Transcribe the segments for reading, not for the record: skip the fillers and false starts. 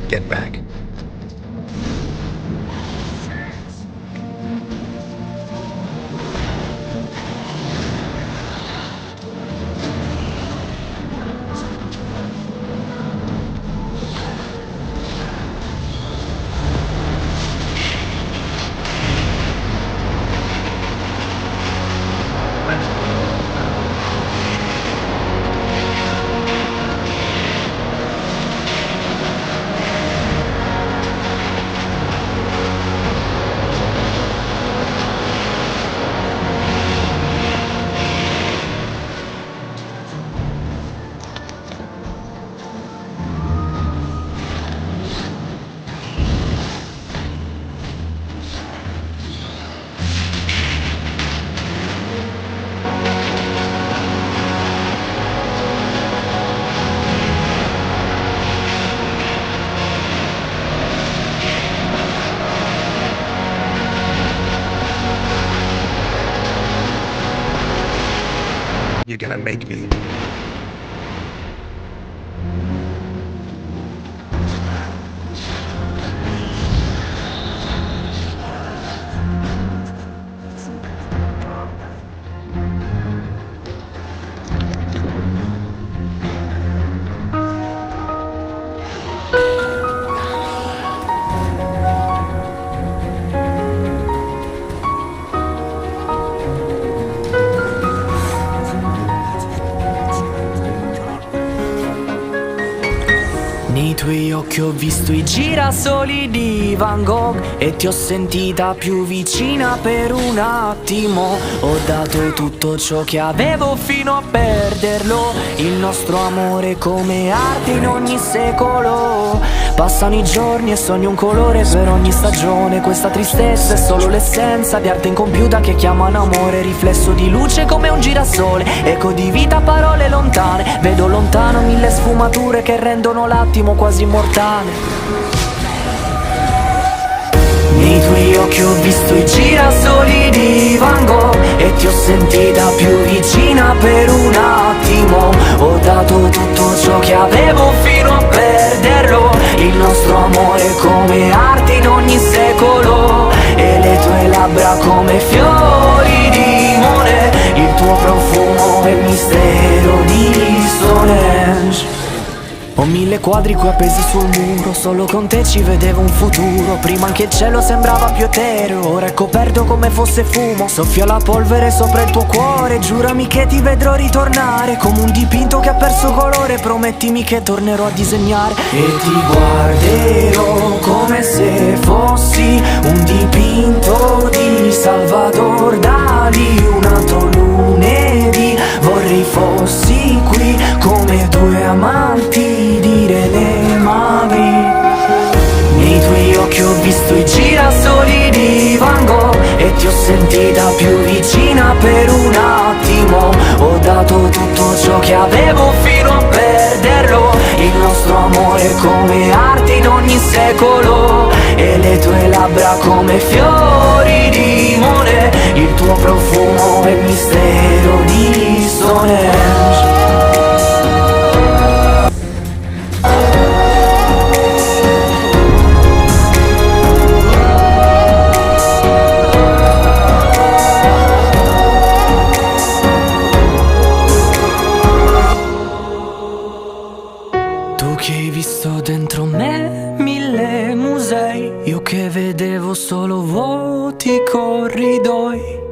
Get back. You're gonna make me. Nei tuoi occhi ho visto i girasoli di Van Gogh e ti ho sentita più vicina per un attimo. Ho dato tutto ciò che avevo fino a perderlo. Il nostro amore come arte in ogni secolo. Passano i giorni e sogno un colore per ogni stagione. Questa tristezza è solo l'essenza di arte incompiuta che chiamano amore. Riflesso di luce come un girasole, eco di vita, parole lontane. Vedo lontano mille sfumature che rendono l'attimo quasi immortale. Nei tuoi occhi ho visto i girasoli di Van Gogh e ti ho sentita più vicina per un attimo. Ho dato tutto ciò che avevo fino a perderlo. Il nostro amore come arte in ogni secolo e le tue labbra come fiori di mone. Il tuo profumo è il mistero di Stonehenge. Ho mille quadri qui appesi sul muro, solo con te ci vedevo un futuro. Prima anche il cielo sembrava più etereo, ora è coperto come fosse fumo. Soffia la polvere sopra il tuo cuore, giurami che ti vedrò ritornare. Come un dipinto che ha perso colore, promettimi che tornerò a disegnare. E ti guarderò come se fossi un dipinto di Salvador Dalì. Un altro lunedì vorrei fossi qui come due amanti di René Magritte. Nei tuoi occhi ho visto i girasoli di Van Gogh e ti ho sentita più vicina per un attimo. Ho dato tutto ciò che avevo fino a perderlo. Il nostro amore come arte in ogni secolo e le tue labbra come fiori di mone. Il tuo profumo è il mistero di Stonehenge. Che hai visto dentro me mille musei, io che vedevo solo vuoti corridoi.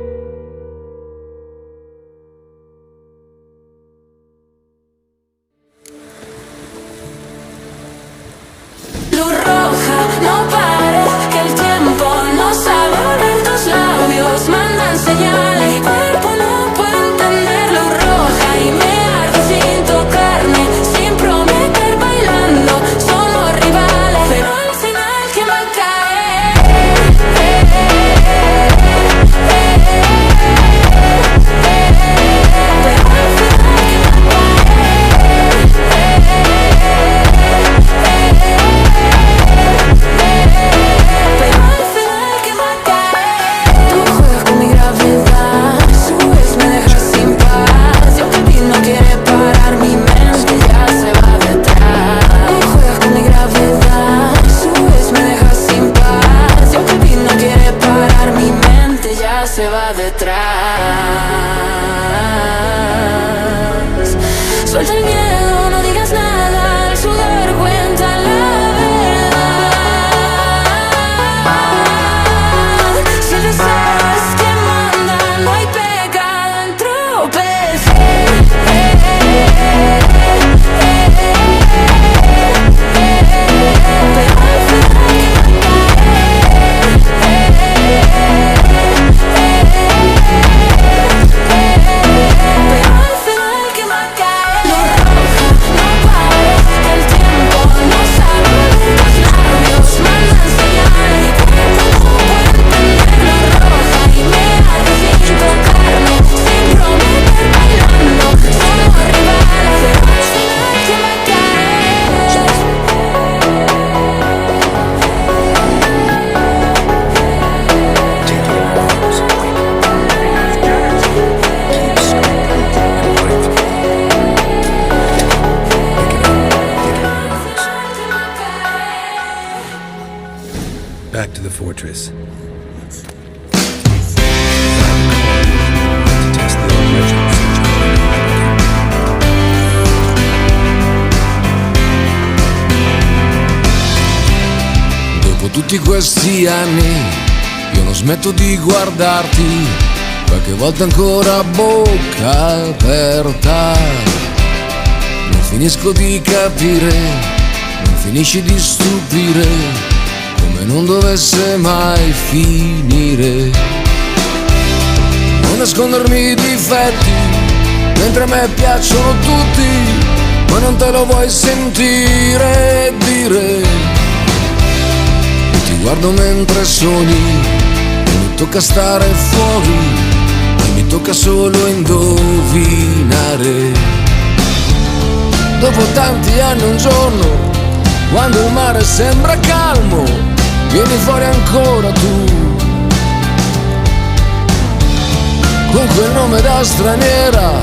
Luz roja, no pares, que el tiempo no sabe oler tus labios, mandan señales, mi cuerpo no puede entender. Luz roja y me arde sin tocarme, sin prometer bailando, somos rivales, pero al final ¿quién va a caer? Pero al final ¿quién va a caer? the fortress. Dopo tutti questi anni io non smetto di guardarti, qualche volta ancora a bocca aperta. Non finisco di capire, non finisci di stupire, come non dovesse mai finire. Non nascondermi i difetti, mentre a me piacciono tutti, ma non te lo vuoi sentire dire. Ti guardo mentre sogni e mi tocca stare fuori, e mi tocca solo indovinare. Dopo tanti anni un giorno, quando il mare sembra calmo, vieni fuori ancora tu, con quel nome da straniera,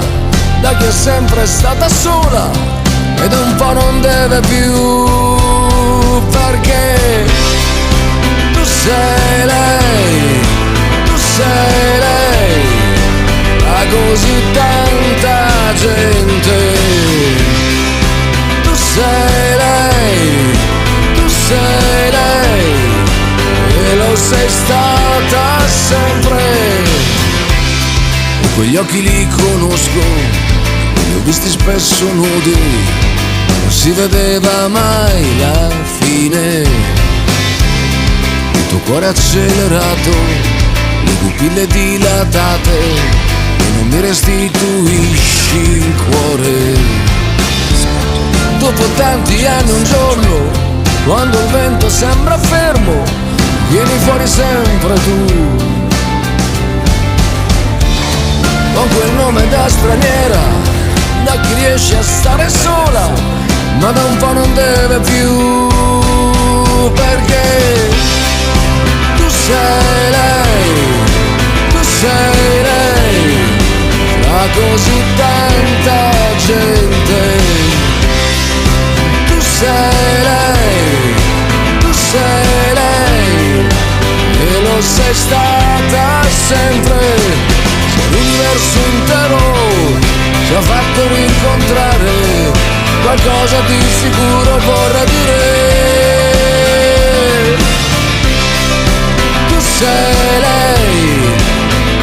da chi è sempre stata sola e da un po' non deve più, perché tu sei lei, tu sei lei, a così tanta gente. Tu sei lei, tu sei lei, e lo sei stata sempre. E quegli occhi li conosco, li ho visti spesso nudi, non si vedeva mai la fine. Il tuo cuore accelerato, le pupille dilatate, e non mi restituisci il cuore. Dopo tanti anni un giorno, quando il vento sembra fermo, vieni fuori sempre tu, con quel nome da straniera, da chi riesce a stare sola, ma da un po' non deve più, perché tu sei lei, tu sei lei, tra così tanta gente. Tu sei lei, tu sei lei, e lo sei stata sempre. Se l'universo intero ci ha fatto rincontrare, qualcosa di sicuro vorrà dire. Tu sei lei,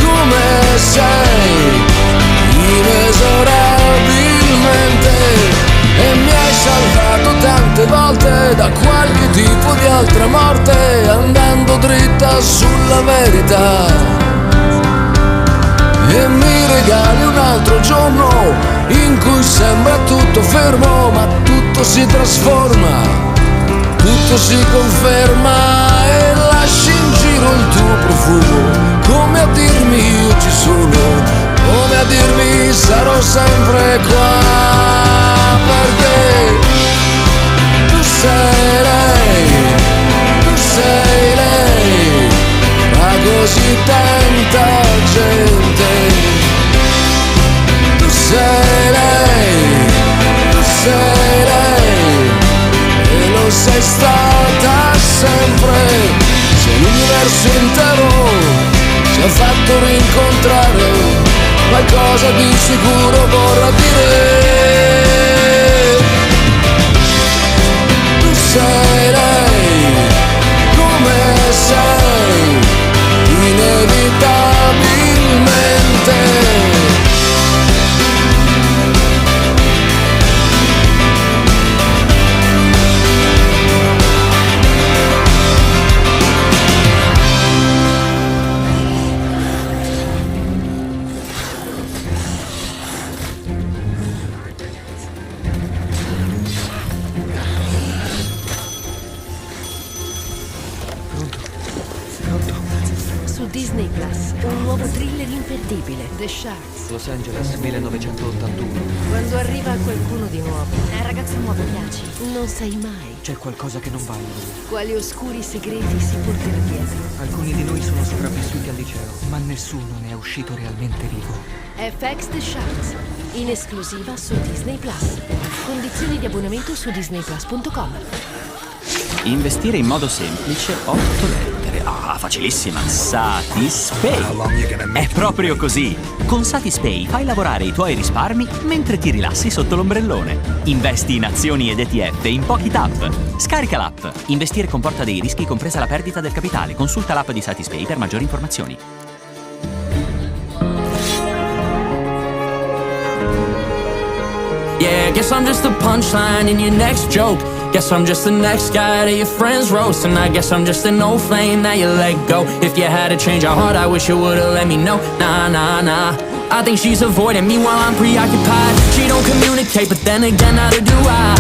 come sei, inesorabilmente. E mi hai salvato tante volte da qualche tipo di altra morte, andando dritta sulla verità. E mi regali un altro giorno in cui sembra tutto fermo, ma tutto si trasforma, tutto si conferma, e lasci in giro il tuo profumo, come a dirmi io ci sono, come a dirmi sarò sempre qua. Perché tu sei lei, tu sei lei, ma così tanta gente. Tu sei lei, tu sei lei, e lo sei stata sempre. Se l'universo intero ci ha fatto rincontrare, qualcosa di sicuro vorrà dire. Tu sei lei, come sei, inevitabilmente. Disney Plus, un nuovo thriller imperdibile, The Sharks. Los Angeles 1981. Quando arriva qualcuno di nuovo, al ragazzo nuovo piaci, non sai mai C'è qualcosa che non va in lui. quali oscuri segreti si porterà dietro. Alcuni di noi sono sopravvissuti al liceo, ma nessuno ne è uscito realmente vivo. FX The Sharks, in esclusiva su Disney Plus. Condizioni di abbonamento su disneyplus.com. Investire in modo semplice 8 lettere. Ah, facilissima. Satispay. È proprio così. Con Satispay fai lavorare i tuoi risparmi mentre ti rilassi sotto l'ombrellone. Investi in azioni ed ETF in pochi tap. Scarica l'app. Investire comporta dei rischi, compresa la perdita del capitale. Consulta l'app di Satispay per maggiori informazioni. Yeah, guess I'm just the punchline in your next joke. Guess I'm just the next guy that your friends roast. And I guess I'm just an old flame that you let go. If you had to change your heart, I wish you would've let me know. Nah, nah, nah, I think she's avoiding me while I'm preoccupied. She don't communicate, but then again, neither do I.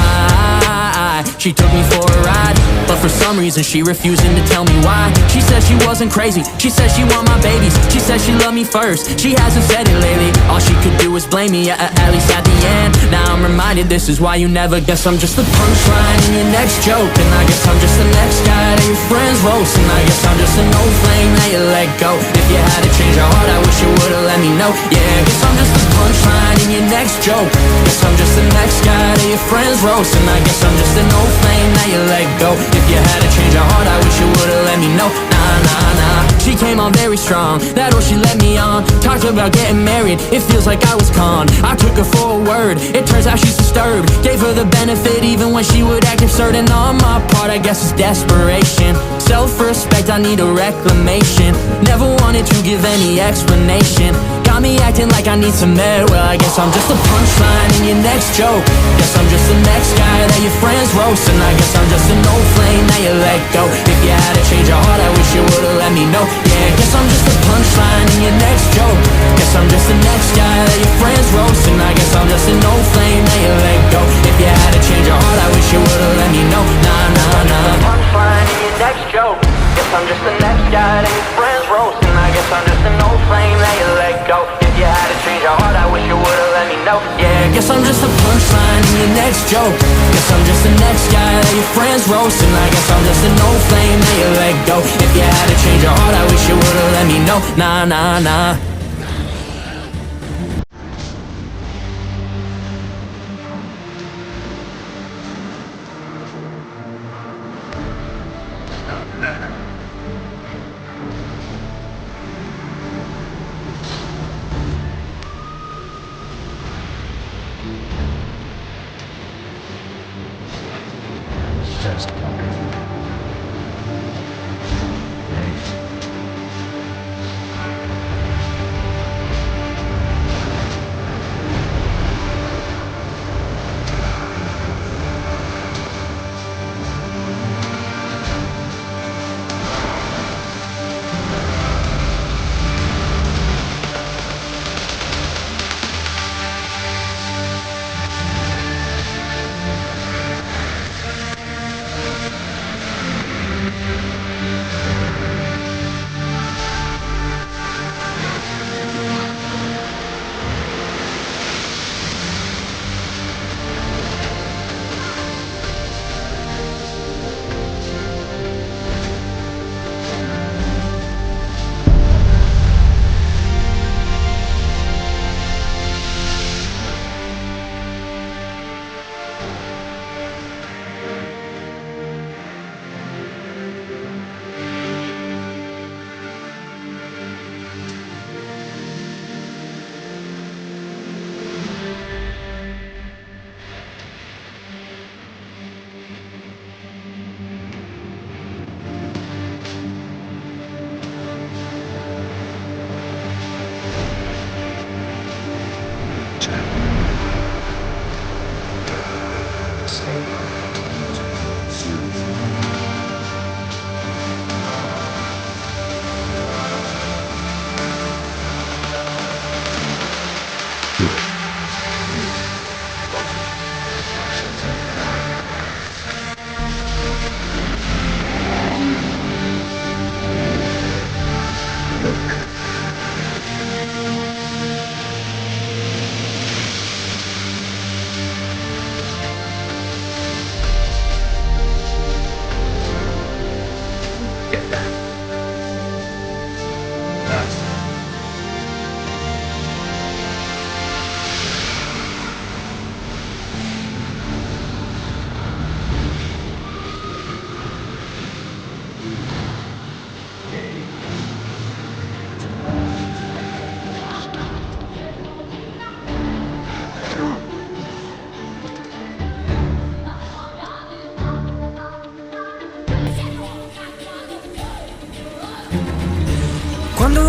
She took me for a ride, but for some reason she refusing to tell me why. She said she wasn't crazy, she said she want my babies. She said she loved me first, she hasn't said it lately. All she could do was blame me, at least at the end. Now I'm reminded this is why you never guess I'm just the punchline in your next joke. And I guess I'm just the next guy that your friends roast. And I guess I'm just an old flame that you let go. If you had to change your heart, I wish you would've let me know. Yeah, guess I'm just the punchline in your next joke. Guess I'm just the next guy that your friends roast. And I guess I'm just an old flame that you let go. If you had to change your heart, I wish you would've let me know. Nah, nah, nah. She came on very strong, that all she let me on. Talked about getting married, it feels like I was conned. I took her for a word, it turns out she's disturbed. Gave her the benefit even when she would act absurd. And on my part, I guess it's desperation. Self-respect, I need a reclamation. Never wanted to give any explanation. Got me acting like I need some med. Well, I guess I'm just a punchline in your next joke. Guess I'm just the next guy that your friends roast. And I guess I'm just an old flame that you let go. If you had to change your heart, I wish you would've let me know. Yeah, guess I'm just a punchline in your next joke. Guess I'm just the next guy that your friends roast. And I guess I'm just an old flame that you let go. If you had to change your heart, I wish you would've let me know. Nah, nah, nah. Punchline in your next joke. Guess I'm just the next guy that your friends roast. And I guess I'm just an old flame that you let go. If you had to change your heart, I wish you would've let me know. Yeah, guess I'm just a punchline in your next joke. Guess I'm just the next guy that your friends roast. And I guess I'm just an old flame that you let go. If you had to change your heart, I wish you would've let me know. Nah, nah, nah.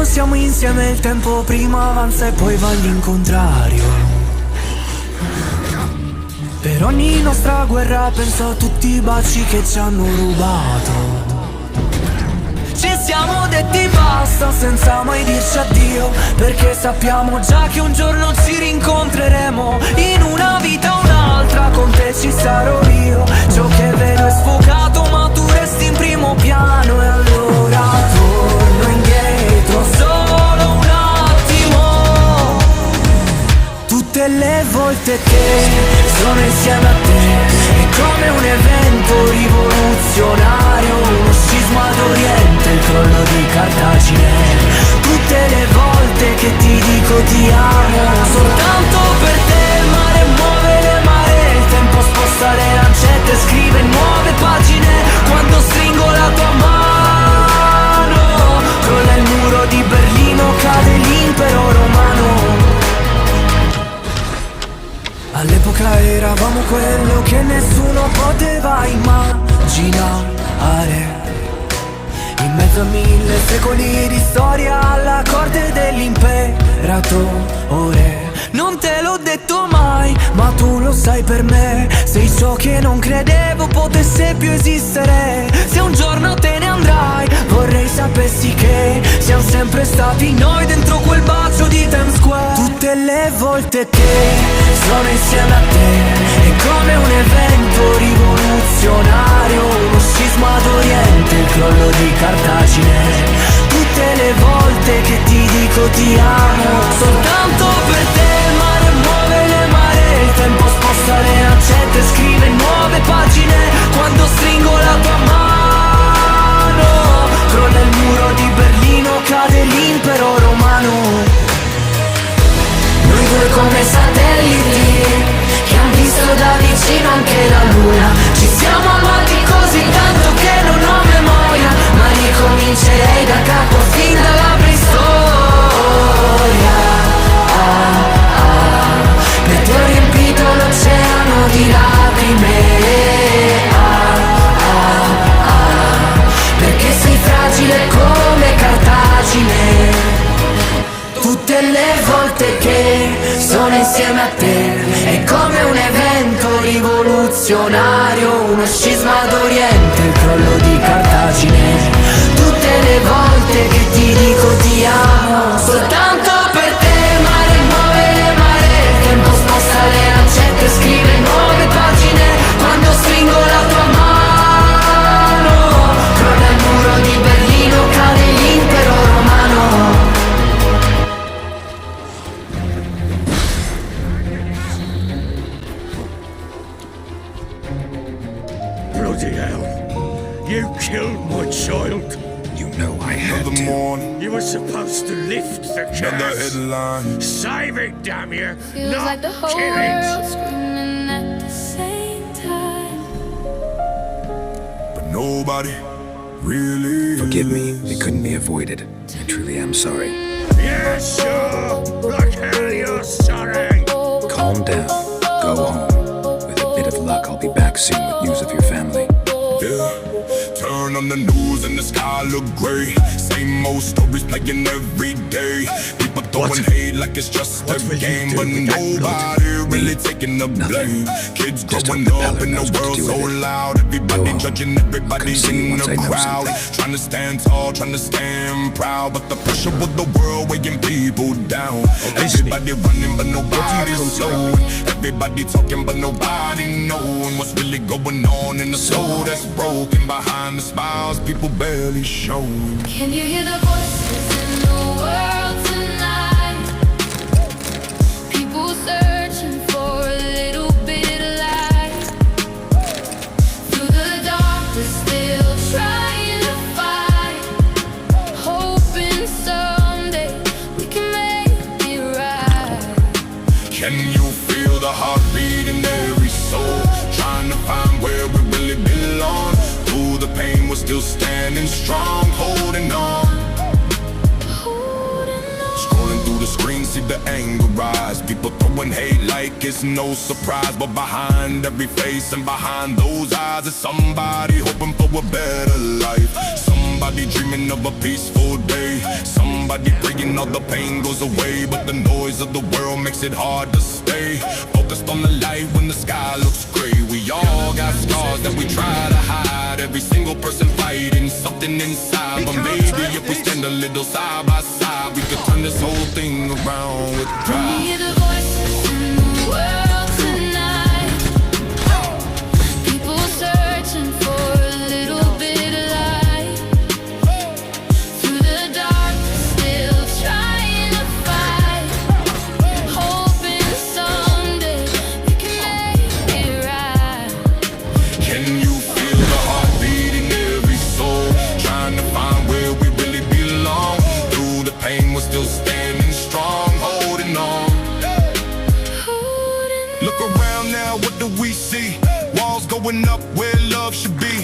siamo insieme il tempo prima avanza e poi va all'incontrario. Per ogni nostra guerra penso a tutti i baci che ci hanno rubato. Ci siamo detti basta senza mai dirci addio, perché sappiamo già che un giorno ci rincontreremo. In una vita o un'altra con te ci sarò io. Ciò che vedo è sfocato ma tu resti in primo piano. E allora torno indietro solo un attimo. Tutte le volte che sono insieme a te è come un evento rivoluzionario, uno scisma d'Oriente, il crollo di Cartagine. Tutte le volte che ti dico ti amo, soltanto per te il mare muove le maree, il tempo sposta le lancette, scrive nuove pagine. Quando stringo la tua mano, crolla il muro di Berlino, cade l'impero romano. All'epoca eravamo quello che nessuno poteva immaginare. In mezzo a 1000 secoli di storia, alla corte dell'imperatore. Non te l'ho detto mai, ma tu lo sai per me. Sei ciò che non credevo potesse più esistere. Se un giorno te ne andrai, vorrei sapessi che siamo sempre stati noi dentro quel bacio di Times Square. Tutte le volte che sono insieme a te è come un evento rivoluzionario, uno scisma d'Oriente, il crollo di Cartagine. Tutte le volte che ti dico ti amo, soltanto per te il mare muove le maree, il tempo sposta le lancette, scrive nuove pagine. Quando stringo la tua mano, crolla il muro di Berlino, cade l'impero romano. Noi due come satelliti che han visto da vicino anche la luna. Ci siamo amati così tanto che non ho memoria, ma ricomincerei da capo fin dalla preistoria. Per te ho riempito l'oceano di lacrime. Perché sei fragile come Cartagine. Tutte le volte che sono insieme a te è come un evento rivoluzionario, uno scisma d'Oriente, il crollo di Cartagine. Tutte le volte che ti dico ti amo, soltanto per te il mare muove le maree, il tempo sposta le lancette, scrive nuove pagine. Quando stringo la tua mano, crolla il muro di Berlino, cade l'impero romano. Bloody hell. You killed my child. You know I had to. You were supposed to lift the curse. Save it, damn you. Feels Not like the whole kill world it. screaming at the same time. But nobody really. Forgive me, it couldn't be avoided. I truly am sorry. Yeah, sure. Like hell you're sorry. Calm down. Go home. With a bit of luck, I'll be back soon with news of your family. Yeah. Turn on the news and the sky look gray. Same old stories playing every day. People throwing hate like it's just a game, but nobody really taking the blame. Kids growing up in the world so loud. Everybody judging everybody in the crowd. Trying to stand tall, trying to stand proud, but the pressure of the world weighing people down. Everybody running but nobody's slowing. Everybody talking but nobody knowing what's really going on in the soul that's broken. Behind the smiles people barely showing. Can you hear the voices in the world tonight? People searching for a little bit of light. Through the darkness still trying to fight, hoping someday we can make it right. Can you feel the heartbeat in every soul? Trying to find where we really belong. Through the pain we're still standing strong, holding on. Scrolling through the screen, see the anger rise. People throwing hate like it's no surprise, but behind every face and behind those eyes is somebody hoping for a better life. Somebody dreaming of a peaceful day. Somebody somebody praying all the pain goes away, but the noise of the world makes it hard to stay focused on the light when the sky looks gray. We all got scars that we try to hide, every single person fighting something inside. But maybe if we stand a little side by side, we could turn this whole thing around with pride. Hear the voices in the world tonight, people searching for a little bit of light, through the dark still trying to fight, hoping someday we can make it right. Can you feel the heartbeat in every soul, trying to find where we really belong? Through the pain we're still standing strong, holding on. Look around now, what do we see? Walls going up where love should be.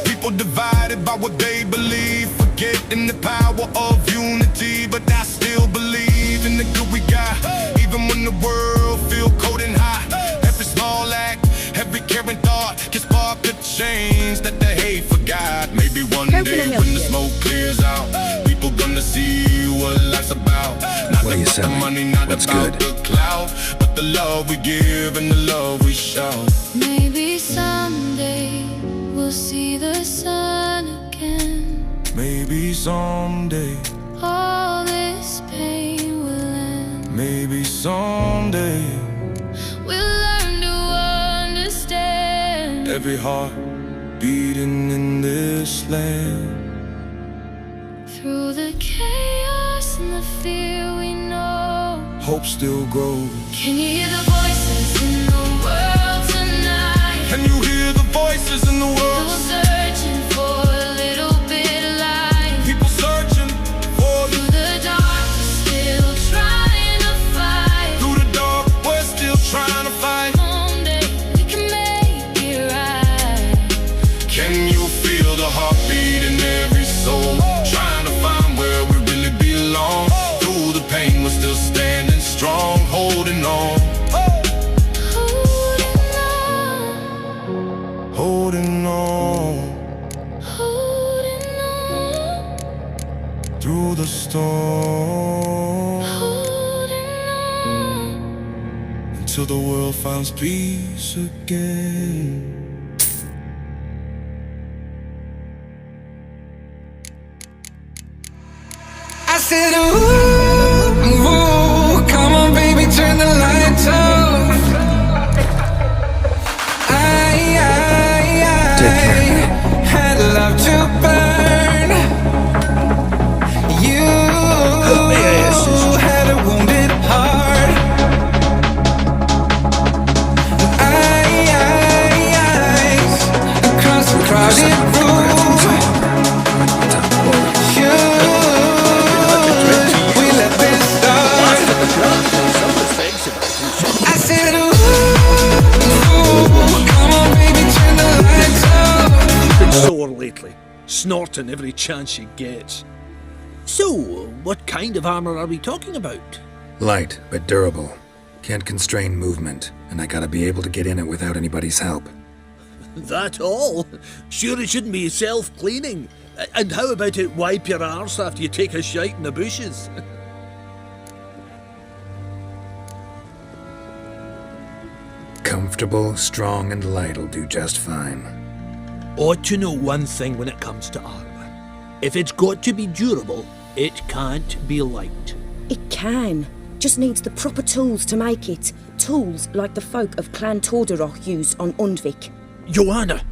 People divided by what they believe, forgetting the power of unity. But I still believe in the good we got, even when the world feel cold and hot. Every small act, every caring thought can spark a change that the hate forgot. Maybe one day when the smoke clears out, people gonna see what life's about. Not What are you about the selling? money, not What's about good? the clout, but the love we give and the love we show. Maybe someday we'll see the sun again. Maybe someday, All this pain will end. maybe someday, We'll learn to understand. every heart beating in this land. Through the chaos and the fear we know, Hope still grows. can you hear the voices in the world tonight? Can you hear the voices in the People world? searching for a little bit of light, People searching for you. through the dark still trying to fight. Through the dark, we're still trying to fight. Someday we can make it right. Can you feel the heartbeat in every soul, trying to find where we really belong? Through the pain, we're still standing strong, holding on, Holding on, holding on. holding on, Through the storm, holding on. until the world finds peace again. I said, ooh, ooh, come on, baby, turn the lights off. I had love to burn. You had a wounded heart. Across the crowded room. We let this start. I said, ooh, come on, baby, turn the lights off. Been sore lately, snorting every chance she gets. So, what kind of armor are we talking about? Light, but durable. Can't constrain movement, and I gotta be able to get in it without anybody's help. That all? Sure it shouldn't be self-cleaning. And how about it wipe your arse after you take a shite in the bushes? Comfortable, strong, and light'll do just fine. Ought to know one thing when it comes to armor. If it's got to be durable, it can't be light. It can. Just needs the proper tools to make it. Tools like the folk of Clan Torderoch used on Undvik. Joanna,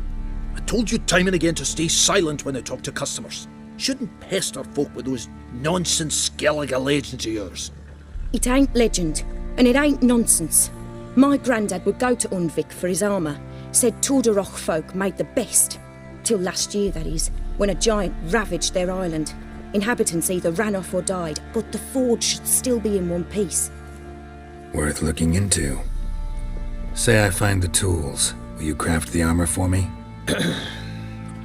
I told you time and again to stay silent when I talk to customers. Shouldn't pester folk with those nonsense Skellige legends of yours. It ain't legend, and it ain't nonsense. My granddad would go to Undvik for his armour. Said Torderoch folk made the best. Till last year, that is, when a giant ravaged their island. Inhabitants either ran off or died, but the forge should still be in one piece. Worth looking into. Say I find the tools. Will you craft the armor for me?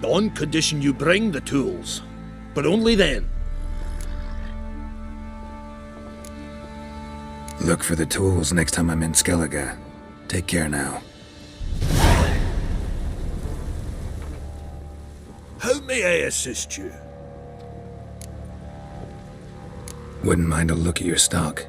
On condition you bring the tools. But only then. Look for the tools next time I'm in Skellige. Take care now. How may I assist you? Wouldn't mind a look at your stock.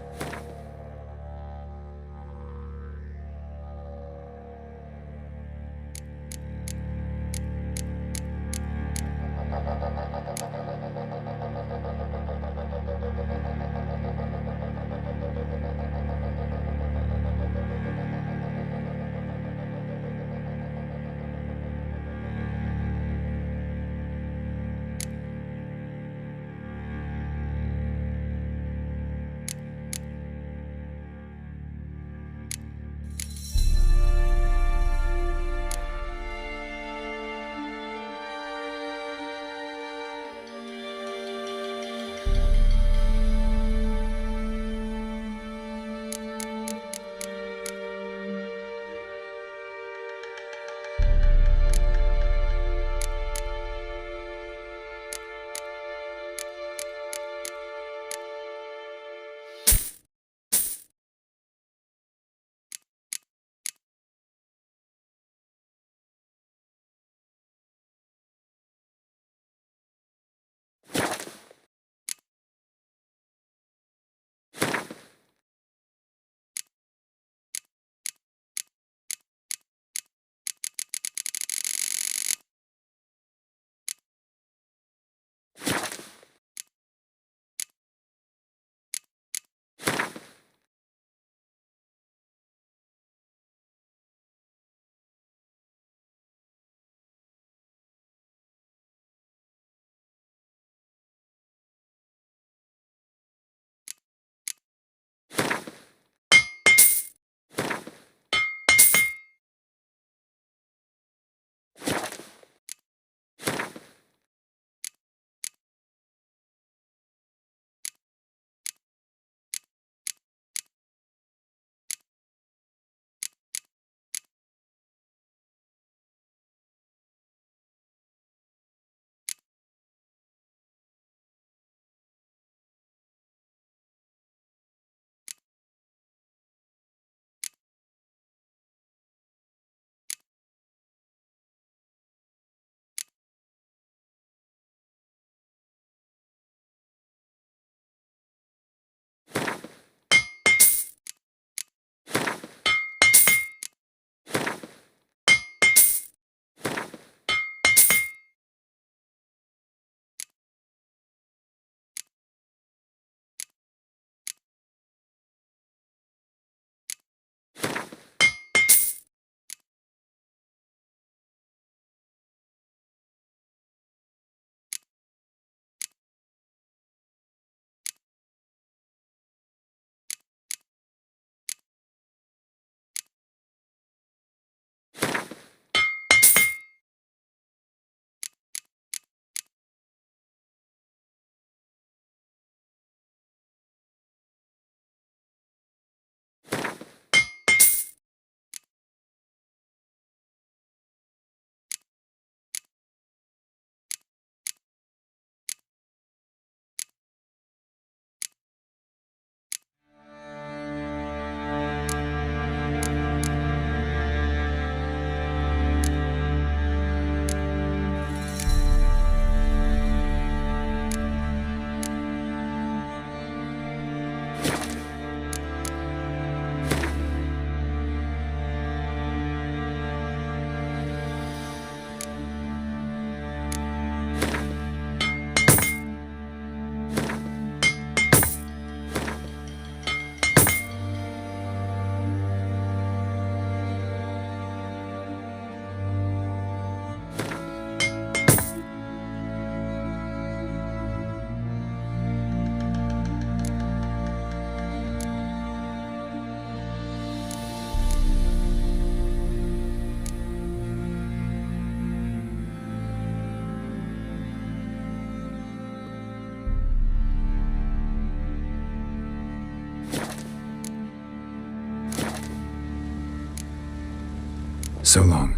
So long.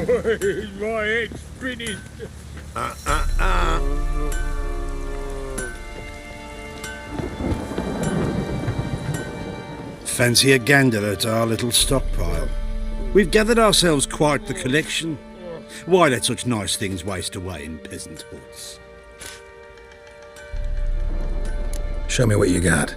My head's finished. Fancy a gander at our little stockpile. We've gathered ourselves quite the collection. Why let such nice things waste away in peasant huts? Show me what you got.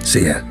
See ya.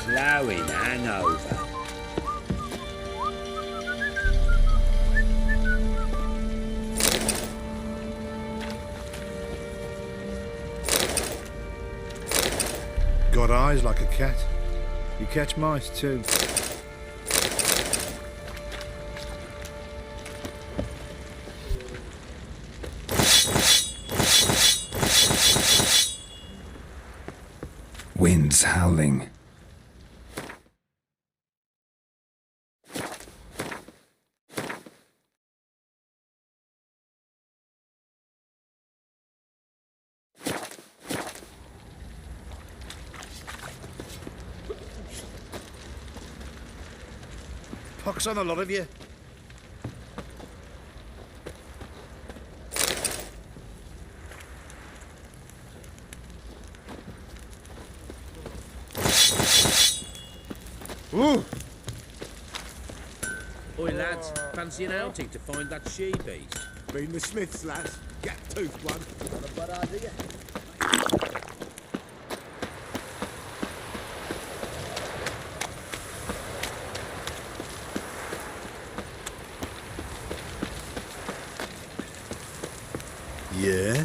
Blowing hangover. Got eyes like a cat. You catch mice too. Winds howling. Pox on a lot of you. Ooh. Oi lads, fancy an outing to find that she-beast? Been the Smiths, lads. Gap-toothed one. Not a bad idea. Yeah?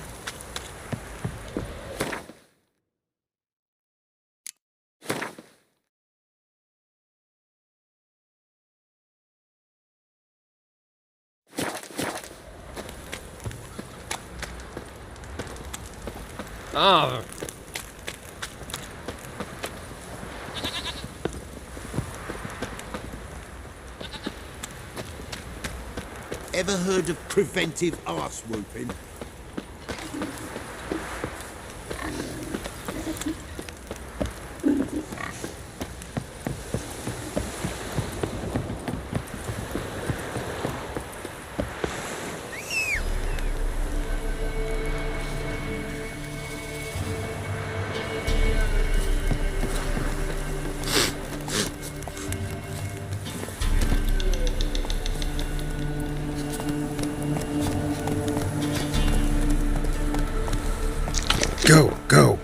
Oh. Ever heard of preventive arse whooping? Go, go.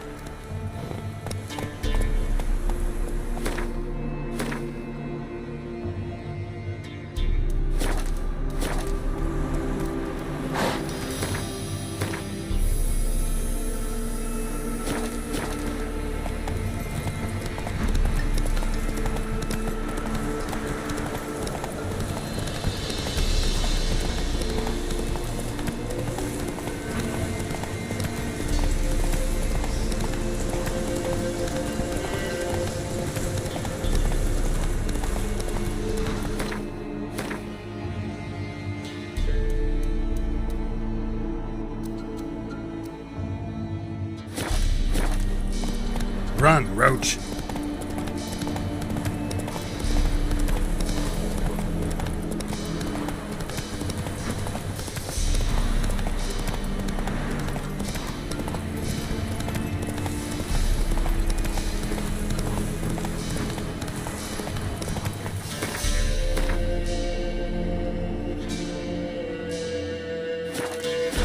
Run, Roach.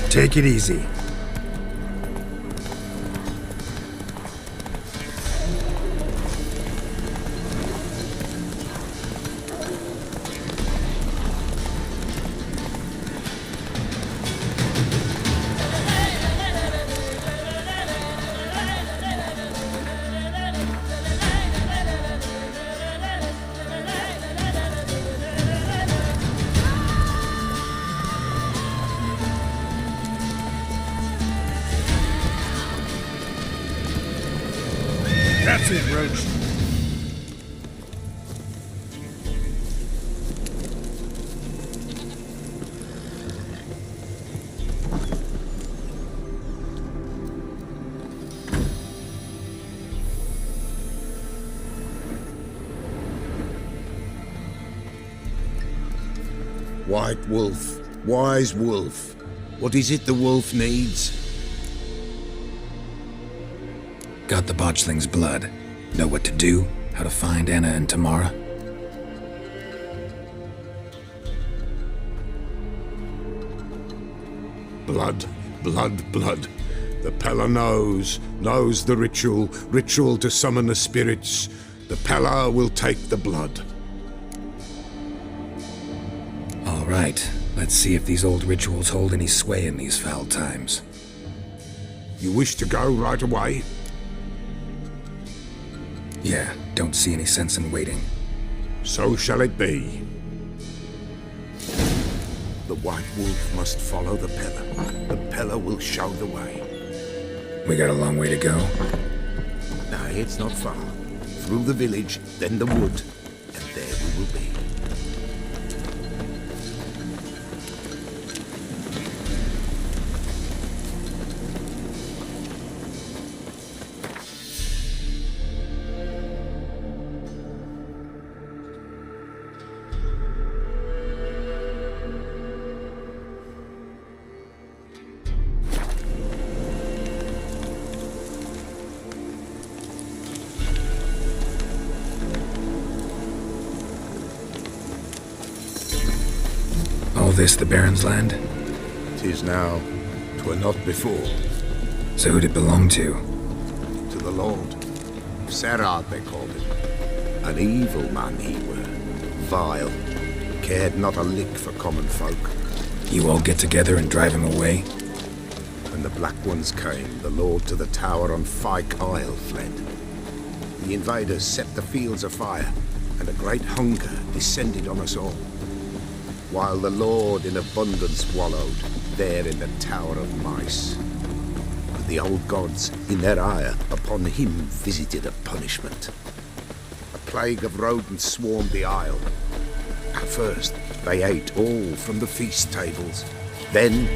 Take it easy. That's it, Roach. White wolf, wise wolf. What is it the wolf needs? Got the botchling's blood. Know what to do? How to find Anna and Tamara? Blood, blood, blood. The Pella knows the ritual to summon the spirits. The Pella will take the blood. All right, let's see if these old rituals hold any sway in these foul times. You wish to go right away? Yeah, don't see any sense in waiting. So shall it be. The White Wolf must follow the Pella. The Pella will show the way. We got a long way to go. Nay, it's not far. Through the village, then the wood, and there we will be. All this the Baron's land? 'Tis now. 'Twere not before. So who'd it belong to? To the Lord. Serad, they called him. An evil man he were. Vile. Cared not a lick for common folk. You all get together and drive him away? When the Black Ones came, the Lord to the tower on Fyke Isle fled. The invaders set the fields afire, and a great hunger descended on us all. While the Lord in abundance wallowed, there in the Tower of Mice. With The old gods, in their ire, upon him visited a punishment. A plague of rodents swarmed the isle. At first, they ate all from the feast tables. Then,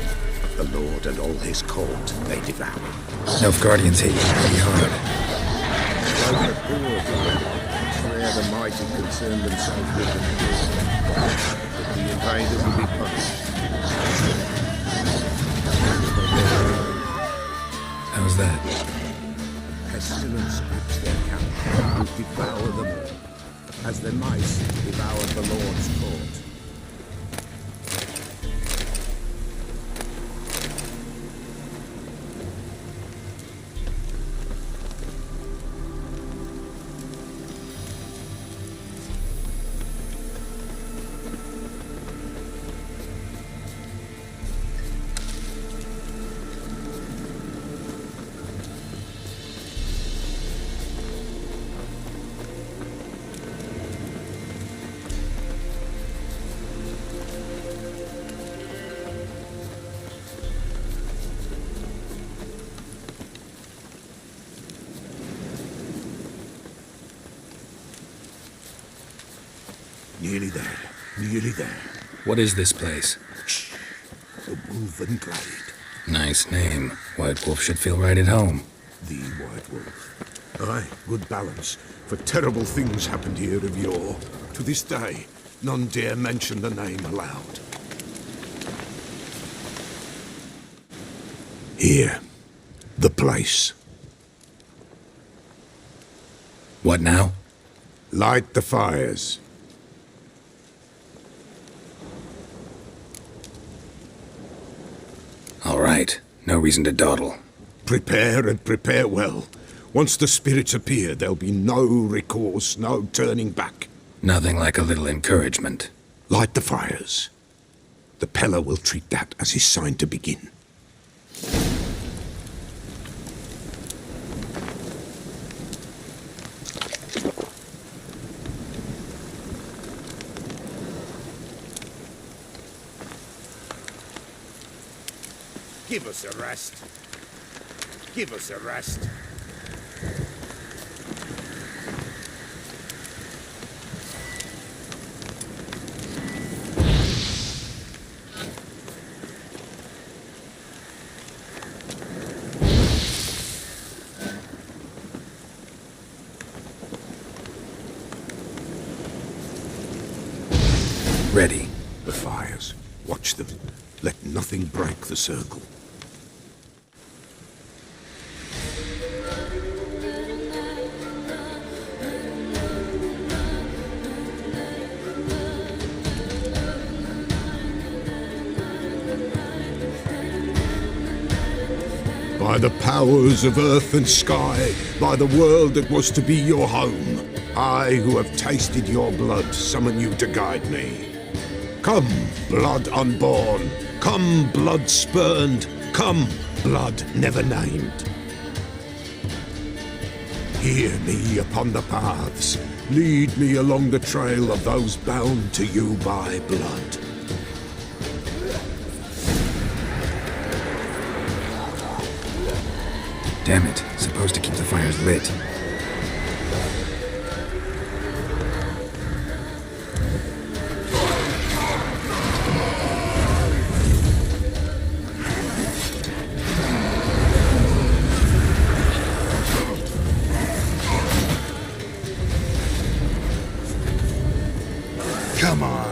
the Lord and all his court they devoured. Nilfgaardians hit you pretty hard. Like the poor where the mighty concern themselves with the poor. But the invader will be punished. How's that? Pestilence grips their camp, will devour them all, as the mice devoured the Lord's court. Nearly there. Nearly there. What is this place? Shh. The Woven Glade. Nice name. White Wolf should feel right at home. The White Wolf. Aye, good balance. For terrible things happened here of yore. To this day, none dare mention the name aloud. Here. The place. What now? Light the fires. All right. No reason to dawdle. Prepare and prepare well. Once the spirits appear, there'll be no recourse, no turning back. Nothing like a little encouragement. Light the fires. The Peller will treat that as his sign to begin. Give us a rest. Give us a rest. Ready. The fires. Watch them. Let nothing break the circle. By the powers of earth and sky, by the world that was to be your home, I, who have tasted your blood, summon you to guide me. Come, blood unborn. Come, blood spurned. Come, blood never named. Hear me upon the paths. Lead me along the trail of those bound to you by blood. Damn it. Supposed to keep the fires lit. Come on.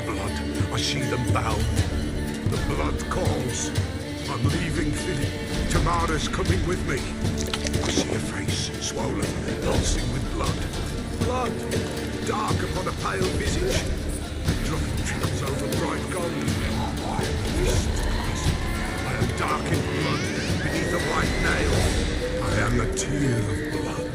blood. I see them bound. The blood calls. I'm leaving Philip. Tamara's coming with me. I see a face, swollen, pulsing with blood. Blood, dark upon a pale visage. Drop trickles over bright gold. Fist, I am dark in blood, beneath a white nail. I am the tear of blood.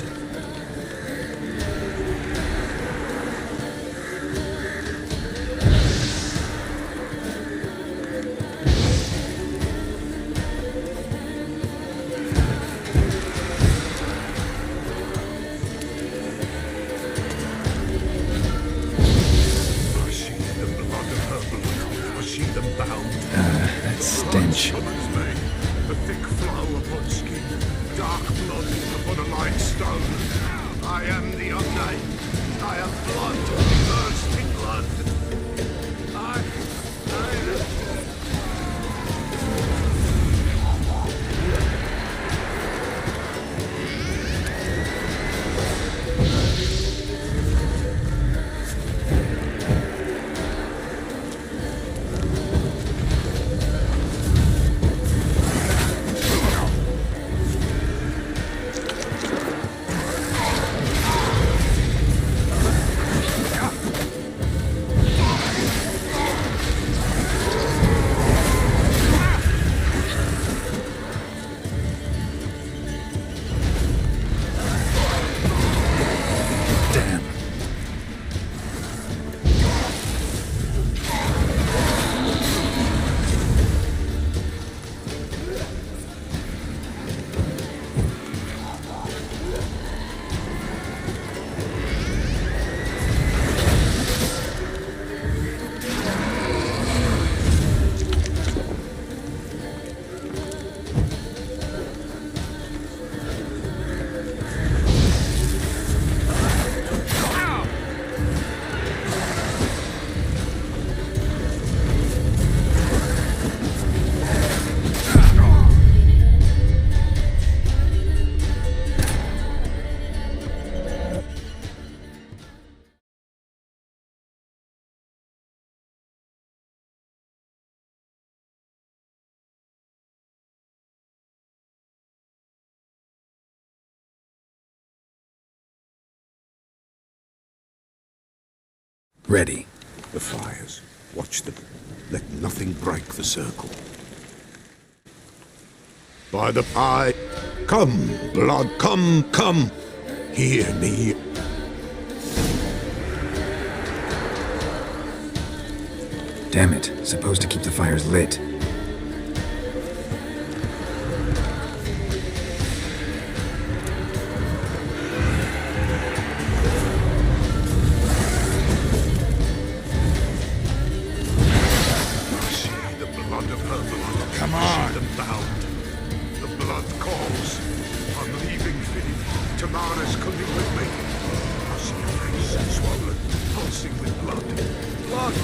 Stench. The thick flow upon skin, dark blood upon a light stone. I am the unnamed. I am blood, immersed in blood. Ready. The fires. Watch them. Let nothing break the circle. By the pie. Come, blood, come, come. Hear me. Damn it. Supposed to keep the fires lit. Come on! Them bound. The blood calls. I'm leaving Philip. Tamara's coming with me. I see a face swollen, pulsing with blood. Blood!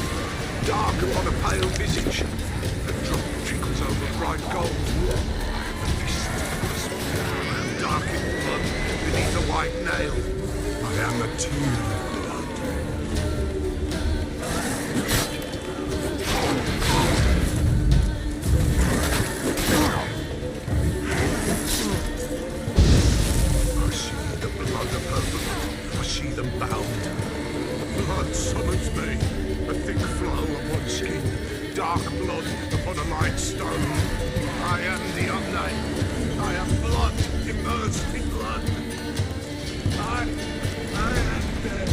Dark upon a pale visage. A drop trickles over bright gold. I have a fist. I am dark in blood, beneath a white nail. I am a tear of blood. Blood summons me. A thick flow upon skin, dark blood upon a light stone. I am the unnamed. I am blood, immersed in blood. I am dead.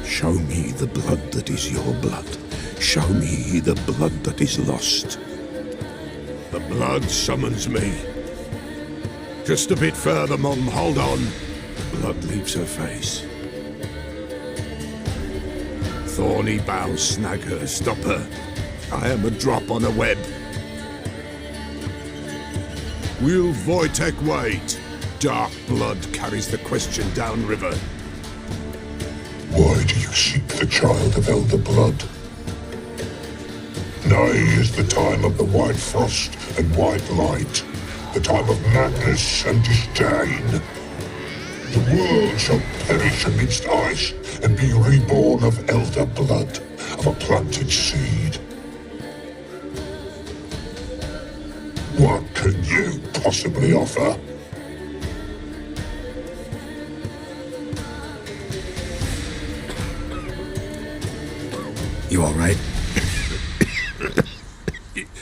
Show me the blood that is your blood. Show me the blood that is lost. The blood summons me. Just a bit further, Mom, hold on. Blood leaves her face. Thorny boughs snag her, stop her. I am a drop on a web. Will Wojtek wait? Dark blood carries the question downriver. Why do you seek the child of elder blood? Nigh is the time of the white frost and white light, the time of madness and disdain. The world shall perish amidst ice and be reborn of elder blood, of a planted seed. What can you possibly offer? You all right?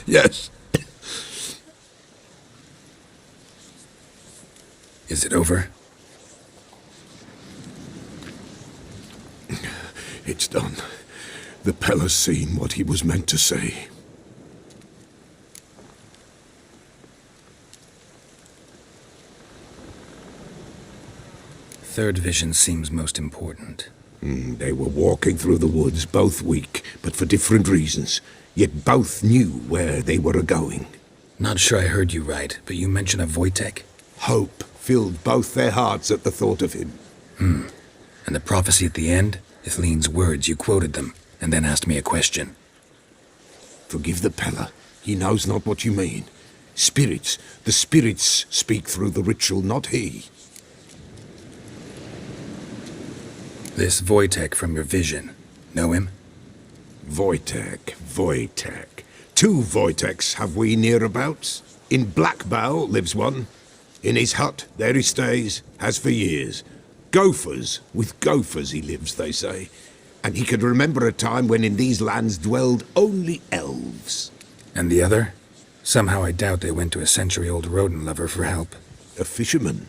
Yes. Is it over? It's done. The Pella's seen what he was meant to say. Third vision seems most important. They were walking through the woods, both weak, but for different reasons. Yet both knew where they were going. Not sure I heard you right, but you mentioned a Wojtek? Hope filled both their hearts at the thought of him. And the prophecy at the end? Ithlin's words, you quoted them, and then asked me a question. Forgive the Pella. He knows not what you mean. Spirits, the spirits speak through the ritual, not he. This Wojtek from your vision, know him? Wojtek. Two Wojteks have we nearabouts. In Blackbow lives one. In his hut, there he stays, has for years. Gophers, with gophers he lives, they say. And he can remember a time when in these lands dwelled only elves. And the other? Somehow I doubt they went to a century-old rodent lover for help. A fisherman.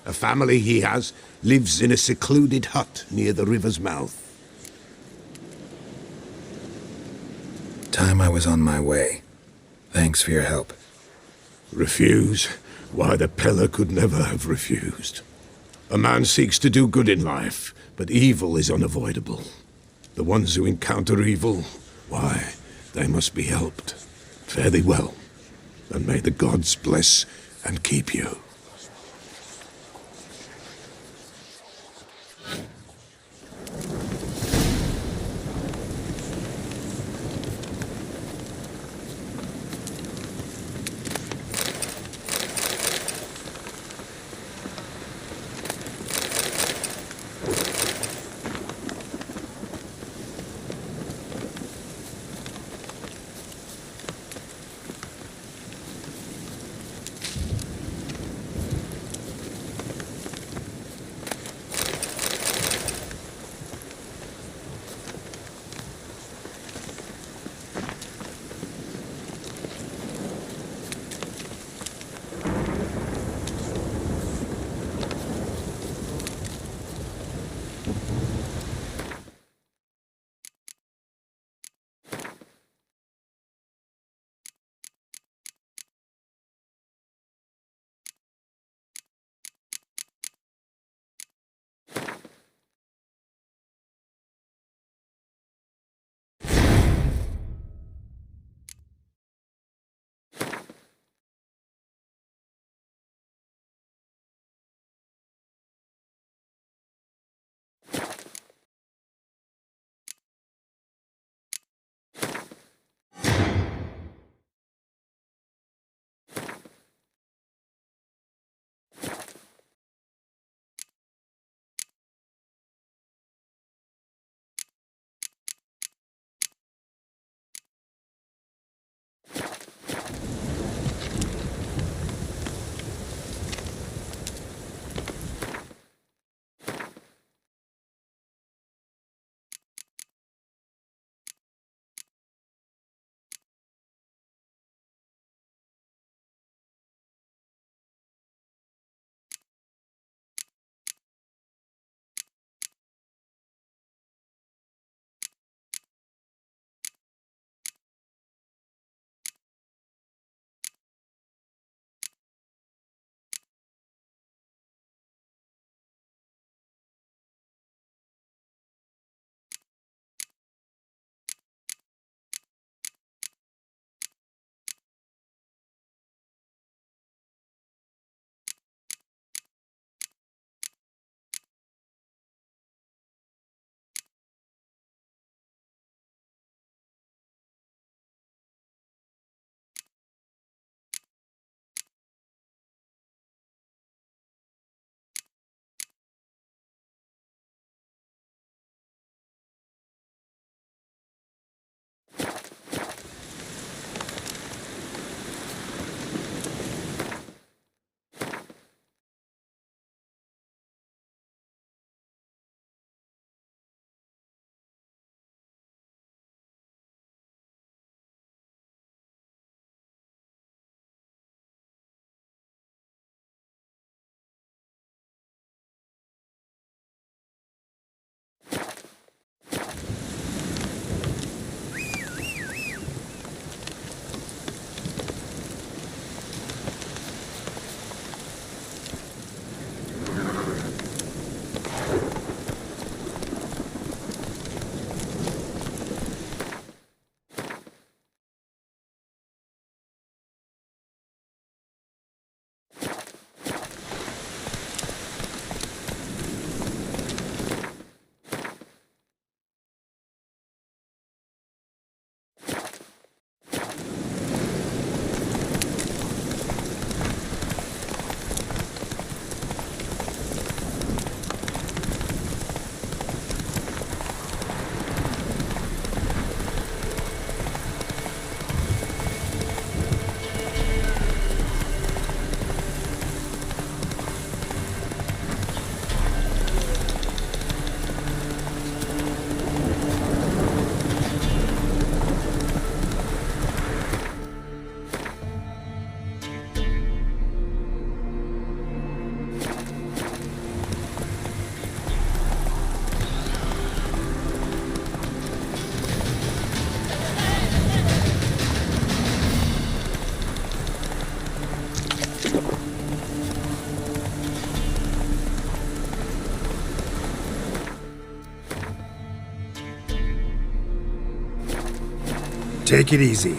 A family he has lives in a secluded hut near the river's mouth. Time I was on my way. Thanks for your help. Refuse? Why, the Pella could never have refused. A man seeks to do good in life, but evil is unavoidable. The ones who encounter evil, why, they must be helped. Fare thee well, and may the gods bless and keep you. Take it easy.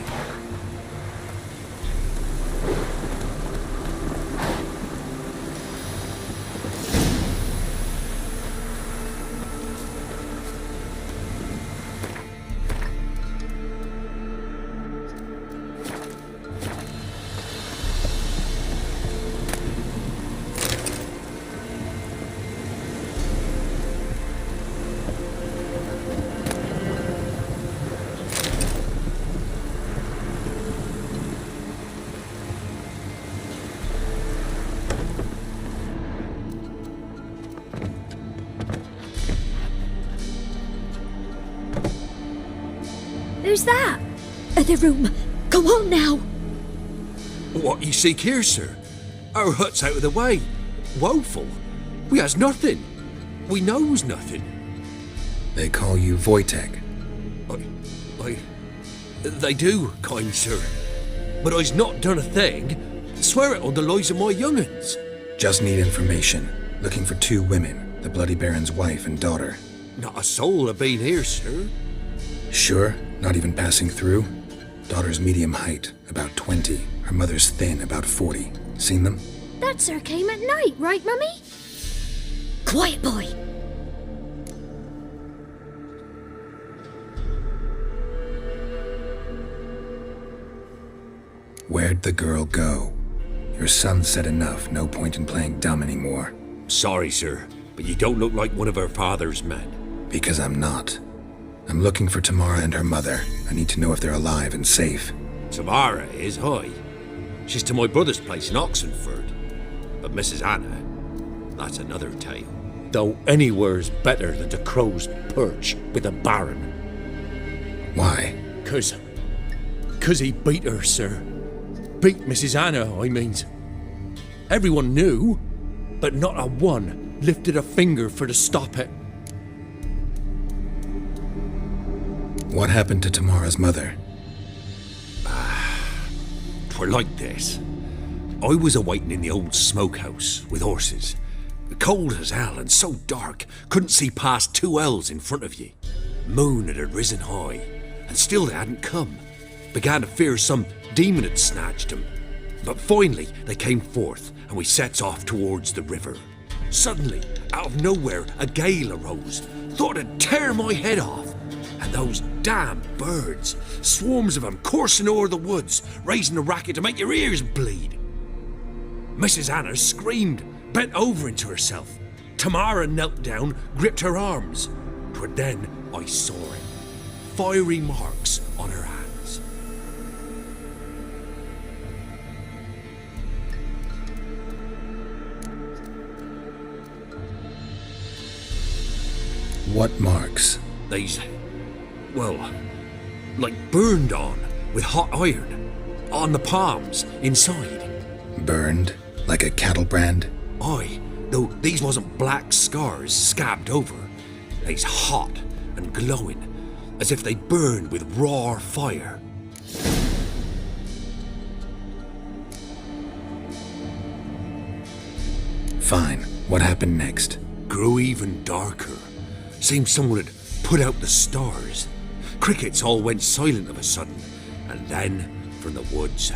Who's that? The room. Come on now. What you seek here, sir? Our hut's out of the way. Woeful. We has nothing. We knows nothing. They call you Wojtek. They do, kind sir. But I's not done a thing. Swear it on the lives of my young'uns. Just need information. Looking for 2 women, the Bloody Baron's wife and daughter. Not a soul have been here, sir. Sure? Not even passing through? Daughter's medium height, about 20. Her mother's thin, about 40. Seen them? That sir came at night, right, Mummy? Quiet, boy. Where'd the girl go? Your son said enough, no point in playing dumb anymore. Sorry, sir, but you don't look like one of her father's men. Because I'm not. I'm looking for Tamara and her mother. I need to know if they're alive and safe. Tamara is, hi. She's to my brother's place in Oxenford. But Mrs. Anna, that's another tale. Though anywhere's better than to crow's perch with a baron. Why? 'Cause he beat her, sir. Beat Mrs. Anna, I means. Everyone knew, but not a one lifted a finger for to stop it. What happened to Tamara's mother? 'Twere like this. I was awaiting in the old smokehouse with horses. Cold as hell and so dark, couldn't see past 2 ells in front of ye. Moon had risen high, and still they hadn't come. Began to fear some demon had snatched them. But finally they came forth, and we sets off towards the river. Suddenly, out of nowhere, a gale arose. Thought it'd tear my head off. And those damn birds, swarms of them coursing o'er the woods, raising a racket to make your ears bleed. Mrs. Anna screamed, bent over into herself. Tamara knelt down, gripped her arms. 'Twere then I saw it. Fiery marks on her hands. What marks? They's, well, like burned on with hot iron. On the palms, inside. Burned? Like a cattle brand? Aye, though these wasn't black scars scabbed over. They's hot and glowing, as if they burned with raw fire. Fine. What happened next? Grew even darker. Seemed someone had put out the stars. Crickets all went silent of a sudden, and then, from the woods,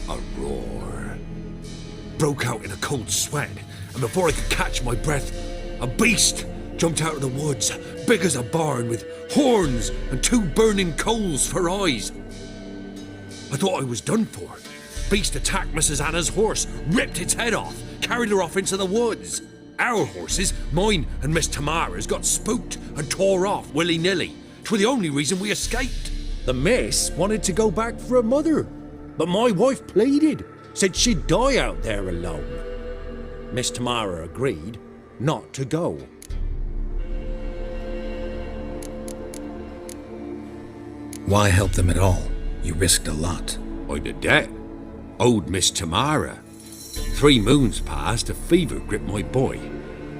a roar. Broke out in a cold sweat, and before I could catch my breath, a beast jumped out of the woods, big as a barn, with horns and 2 burning coals for eyes. I thought I was done for. Beast attacked Mrs. Anna's horse, ripped its head off, carried her off into the woods. Our horses, mine and Miss Tamara's, got spooked and tore off willy-nilly. 'Twere the only reason we escaped. The miss wanted to go back for her mother, but my wife pleaded, said she'd die out there alone. Miss Tamara agreed not to go. Why help them at all? You risked a lot. I'd a debt. Owed Miss Tamara. 3 moons passed, a fever gripped my boy.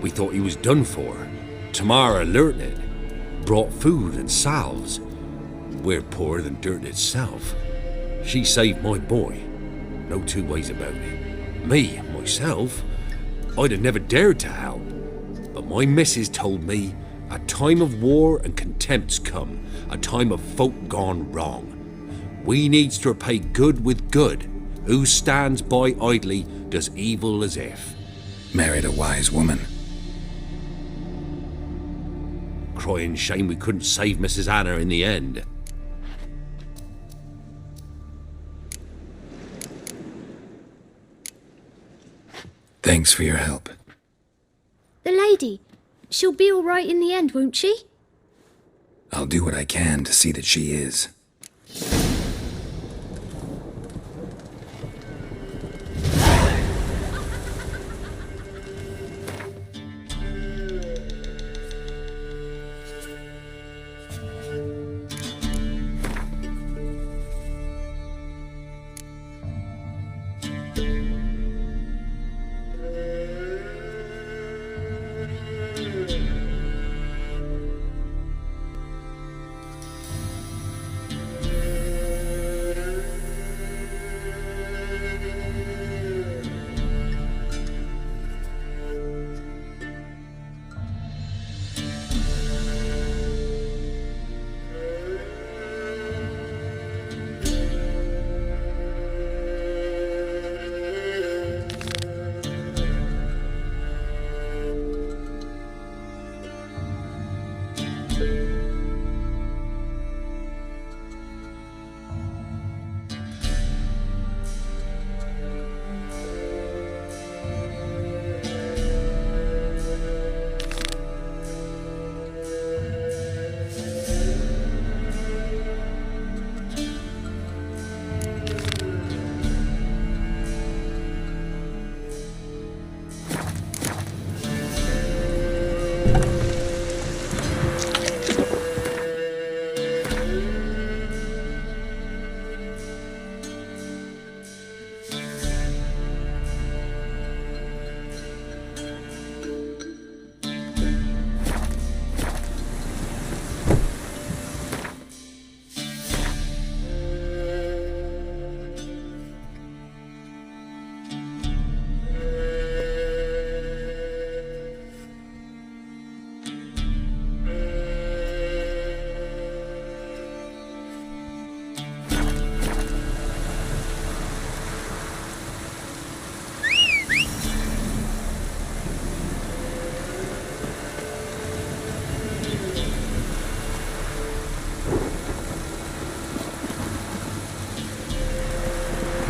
We thought he was done for. Tamara learnt it. Brought food and salves. We're poorer than dirt itself. She saved my boy. No 2 ways about it. Me, myself, I'd have never dared to help. But my missus told me a time of war and contempt's come, a time of folk gone wrong. We needs to repay good with good. Who stands by idly does evil as if. Married a wise woman. Crying shame we couldn't save Mrs. Anna in the end. Thanks for your help. The lady, she'll be all right in the end, won't she? I'll do what I can to see that she is.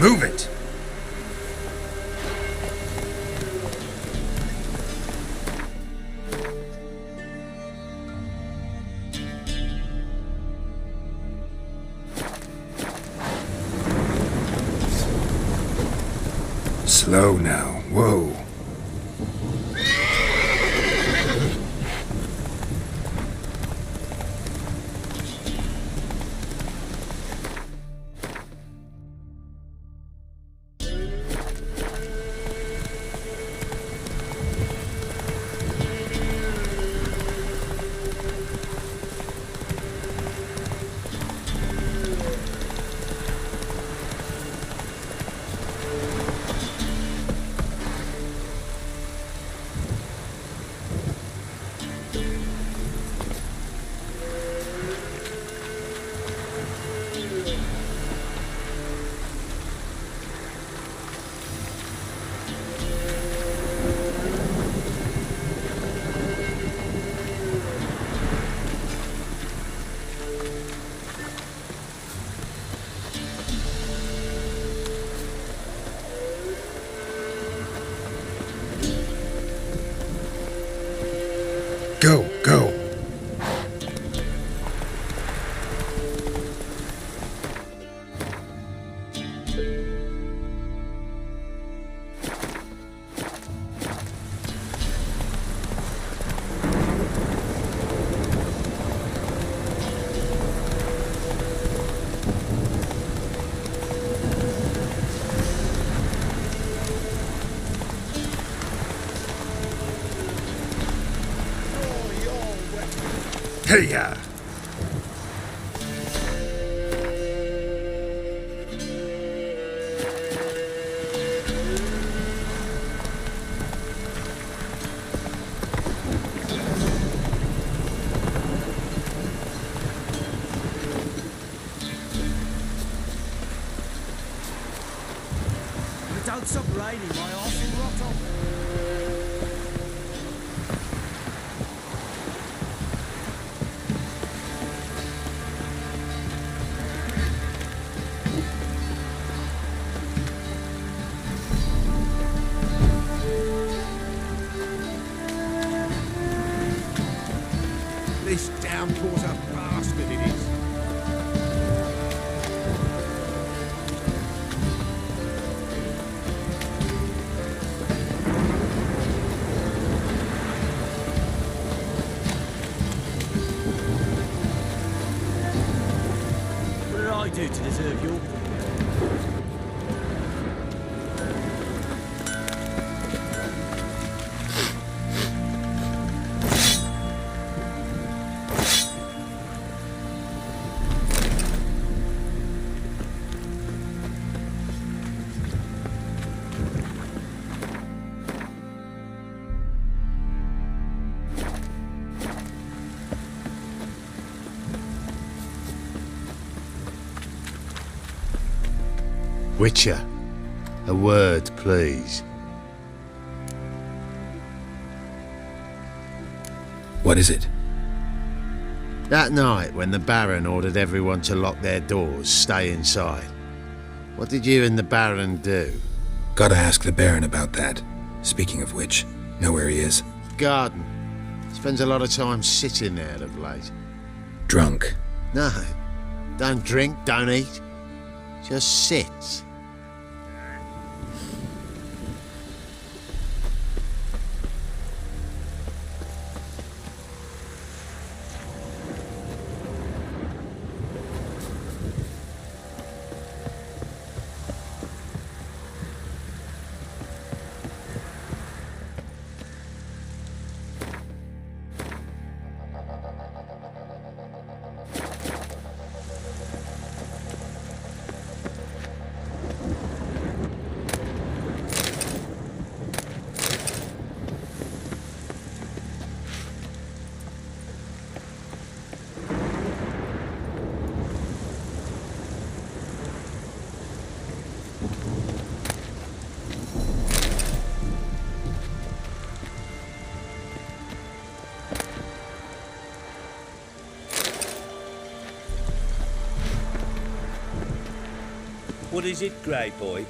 Move it! Slow now. Whoa. Go, go. Hey-ya! raining my arse will rot off. This downpour's a bastard, it is. What did I do to deserve your... Witcher, a word, please. What is it? That night when the Baron ordered everyone to lock their doors, stay inside, what did you and the Baron do? Gotta ask the Baron about that. Speaking of which, know where he is? Garden. Spends a lot of time sitting there of late. Drunk. No, don't drink, don't eat. Just sits. What is it, Grey Boy?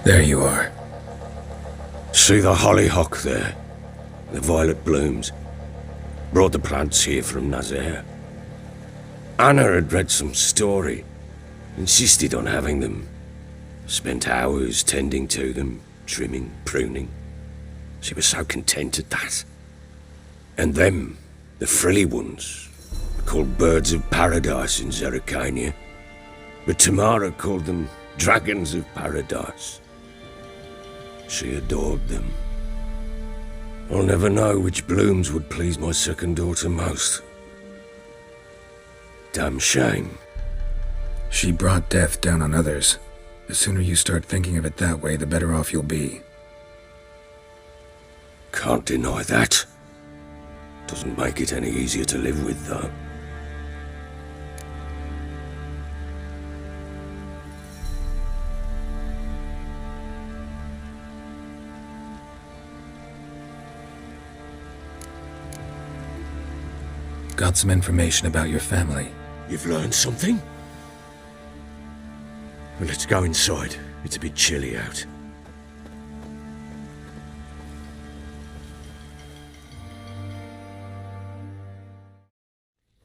There you are. See the hollyhock there? The violet blooms. Brought the plants here from Nazaire. Anna had read some story. Insisted on having them. Spent hours tending to them, trimming, pruning. She was so content at that. And them, the frilly ones, are called birds of paradise in Zerrikania. But Tamara called them dragons of paradise. She adored them. I'll never know which blooms would please my second daughter most. Damn shame. She brought death down on others. The sooner you start thinking of it that way, the better off you'll be. Can't deny that. Doesn't make it any easier to live with, though. Got some information about your family. You've learned something? Well, let's go inside. It's a bit chilly out.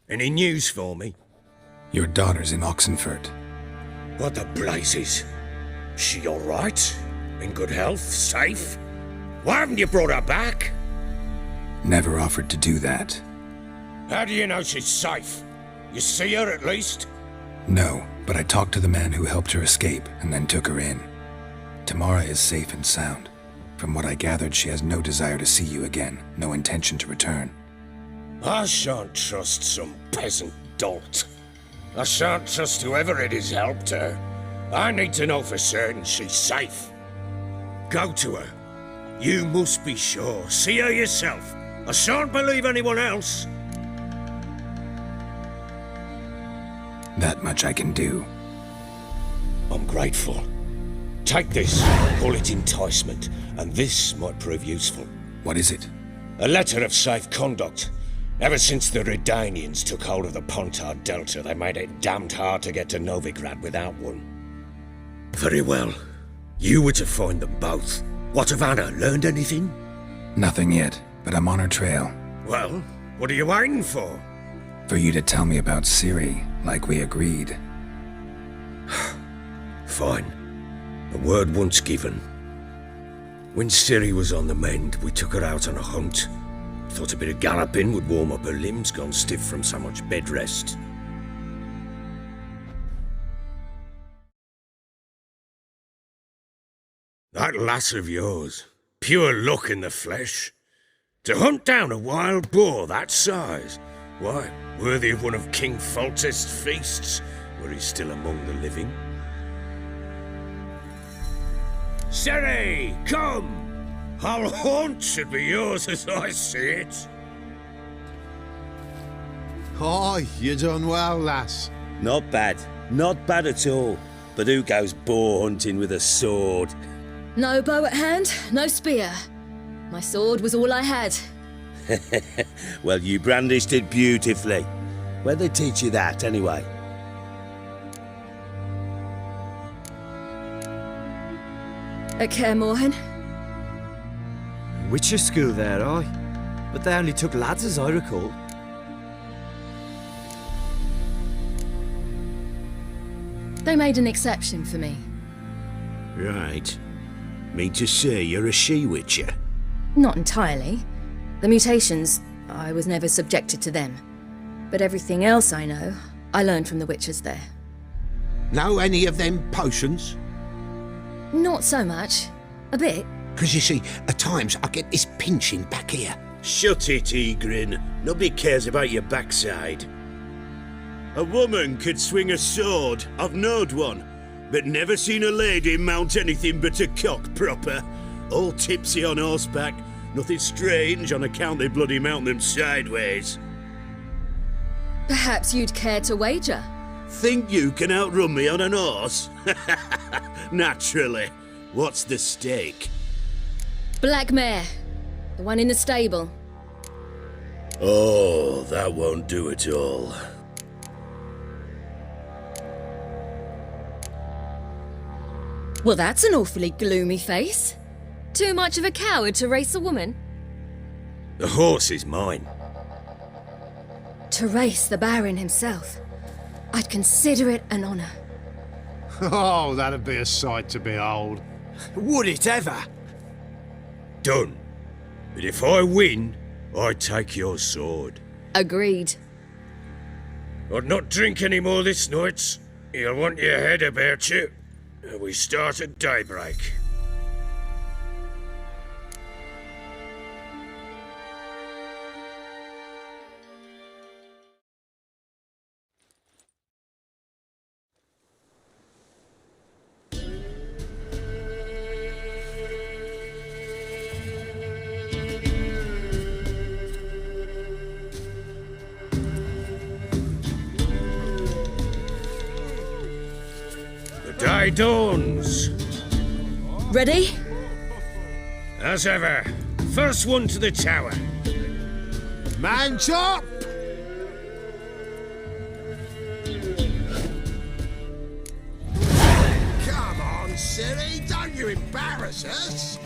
Any news for me? Your daughter's in Oxenfurt. What the blazes? She all right? In good health? Safe? Why haven't you brought her back? Never offered to do that. How do you know she's safe? You see her at least? No, but I talked to the man who helped her escape and then took her in. Tamara is safe and sound. From what I gathered, she has no desire to see you again, no intention to return. I shan't trust some peasant dolt. I shan't trust whoever it is helped her. I need to know for certain she's safe. Go to her. You must be sure. See her yourself. I shan't believe anyone else. That much I can do. I'm grateful. Take this, call it enticement, and this might prove useful. What is it? A letter of safe conduct. Ever since the Redanians took hold of the Pontard Delta, they made it damned hard to get to Novigrad without one. Very well. You were to find them both. What of Anna? Learned anything? Nothing yet, but I'm on her trail. Well, what are you waiting for? For you to tell me about Ciri, like we agreed. Fine. A word once given. When Ciri was on the mend, we took her out on a hunt. Thought a bit of galloping would warm up her limbs, gone stiff from so much bed rest. That lass of yours, pure luck in the flesh. To hunt down a wild boar that size, why, worthy of one of King Foltest's feasts, were he still among the living. Ciri, come! Our haunt should be yours as I see it. Oh, you done well, lass. Not bad. Not bad at all. But who goes boar hunting with a sword? No bow at hand, no spear. My sword was all I had. Well, you brandished it beautifully. Where'd they teach you that, anyway? At Kaer Morhen. Witcher school there, aye. But they only took lads, as I recall. They made an exception for me. Right. Mean to say you're a she-witcher? Not entirely. The mutations, I was never subjected to them. But everything else I know, I learned from the witchers there. Know any of them potions? Not so much. A bit. Because you see, at times I get this pinching back here. Shut it, Egrin. Nobody cares about your backside. A woman could swing a sword. I've knowed one. But never seen a lady mount anything but a cock proper. All tipsy on horseback. Nothing strange on account they bloody mount them sideways. Perhaps you'd care to wager? Think you can outrun me on an horse? Naturally. What's the stake? Black mare. The one in the stable. Oh, that won't do it all. Well, that's an awfully gloomy face. Too much of a coward to race a woman? The horse is mine. To race the Baron himself. I'd consider it an honour. Oh, that'd be a sight to behold. Would it ever? Done. But if I win, I take your sword. Agreed. I'd not drink any more this night. You'll want your head about you. We start at daybreak. Day dawns. Ready? As ever. First one to the tower. Man chop! Come on, silly, don't you embarrass us!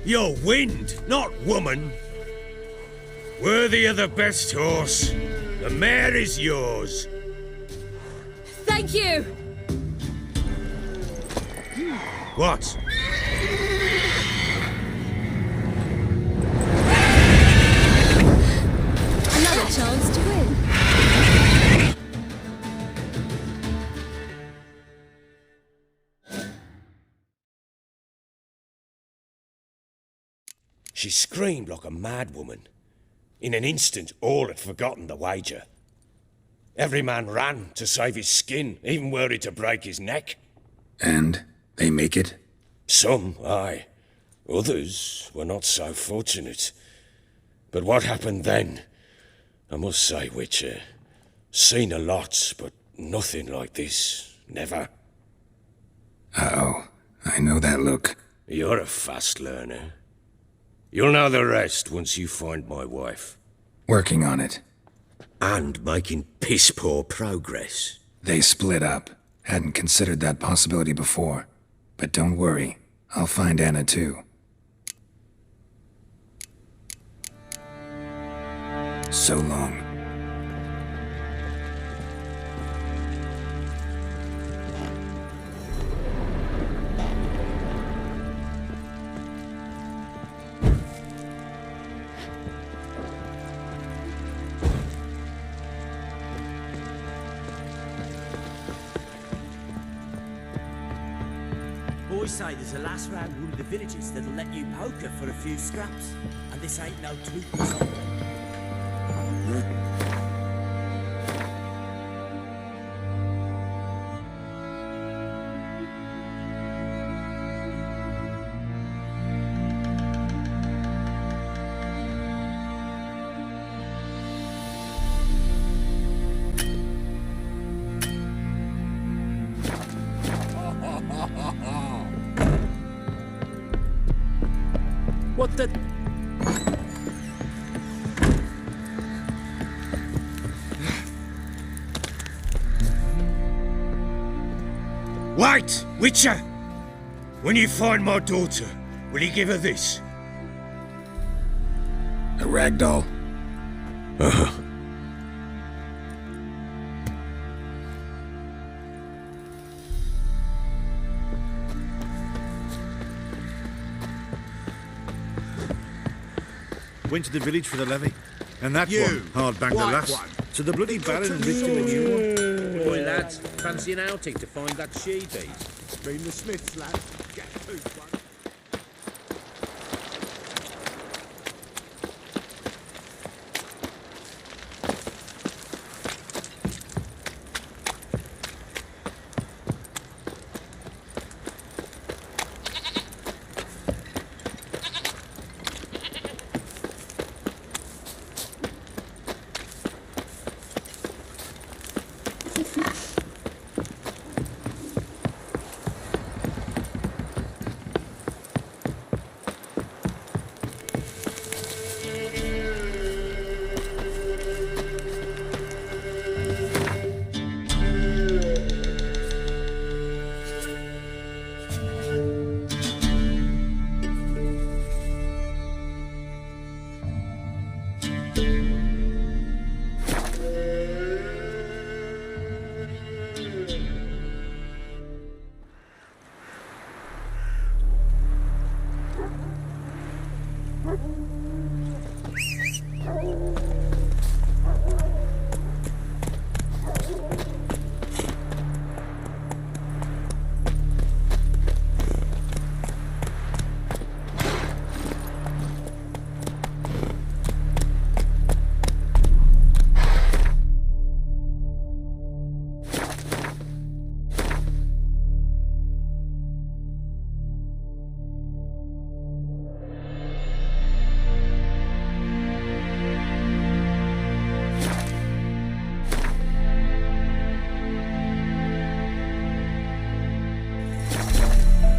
You're wind, not woman. Worthy of the best horse. The mare is yours. Thank you! What? Another chance to win. She screamed like a mad woman. In an instant, all had forgotten the wager. Every man ran to save his skin, even were it to break his neck. And they make it? Some, aye. Others were not so fortunate. But what happened then? I must say, Witcher, seen a lot, but nothing like this. Never. Uh-oh. I know that look. You're a fast learner. You'll know the rest once you find my wife. Working on it. And making piss-poor progress. They split up. Hadn't considered that possibility before. But don't worry. I'll find Anna too. So long. Boys say there's a lass round one of the villages that'll let you poker for a few scraps. And this ain't no toothless old What the... Wait, Witcher! When you find my daughter, will you give her this? A rag doll? Uh-huh. Went to the village for the levy. And that You, one hard banged the white lass. one, So the bloody Baron ripped him a new one. Boy, lads, fancy an outing to find that she-beast? Bring the Smiths, lad. Get food, one.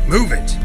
Move it!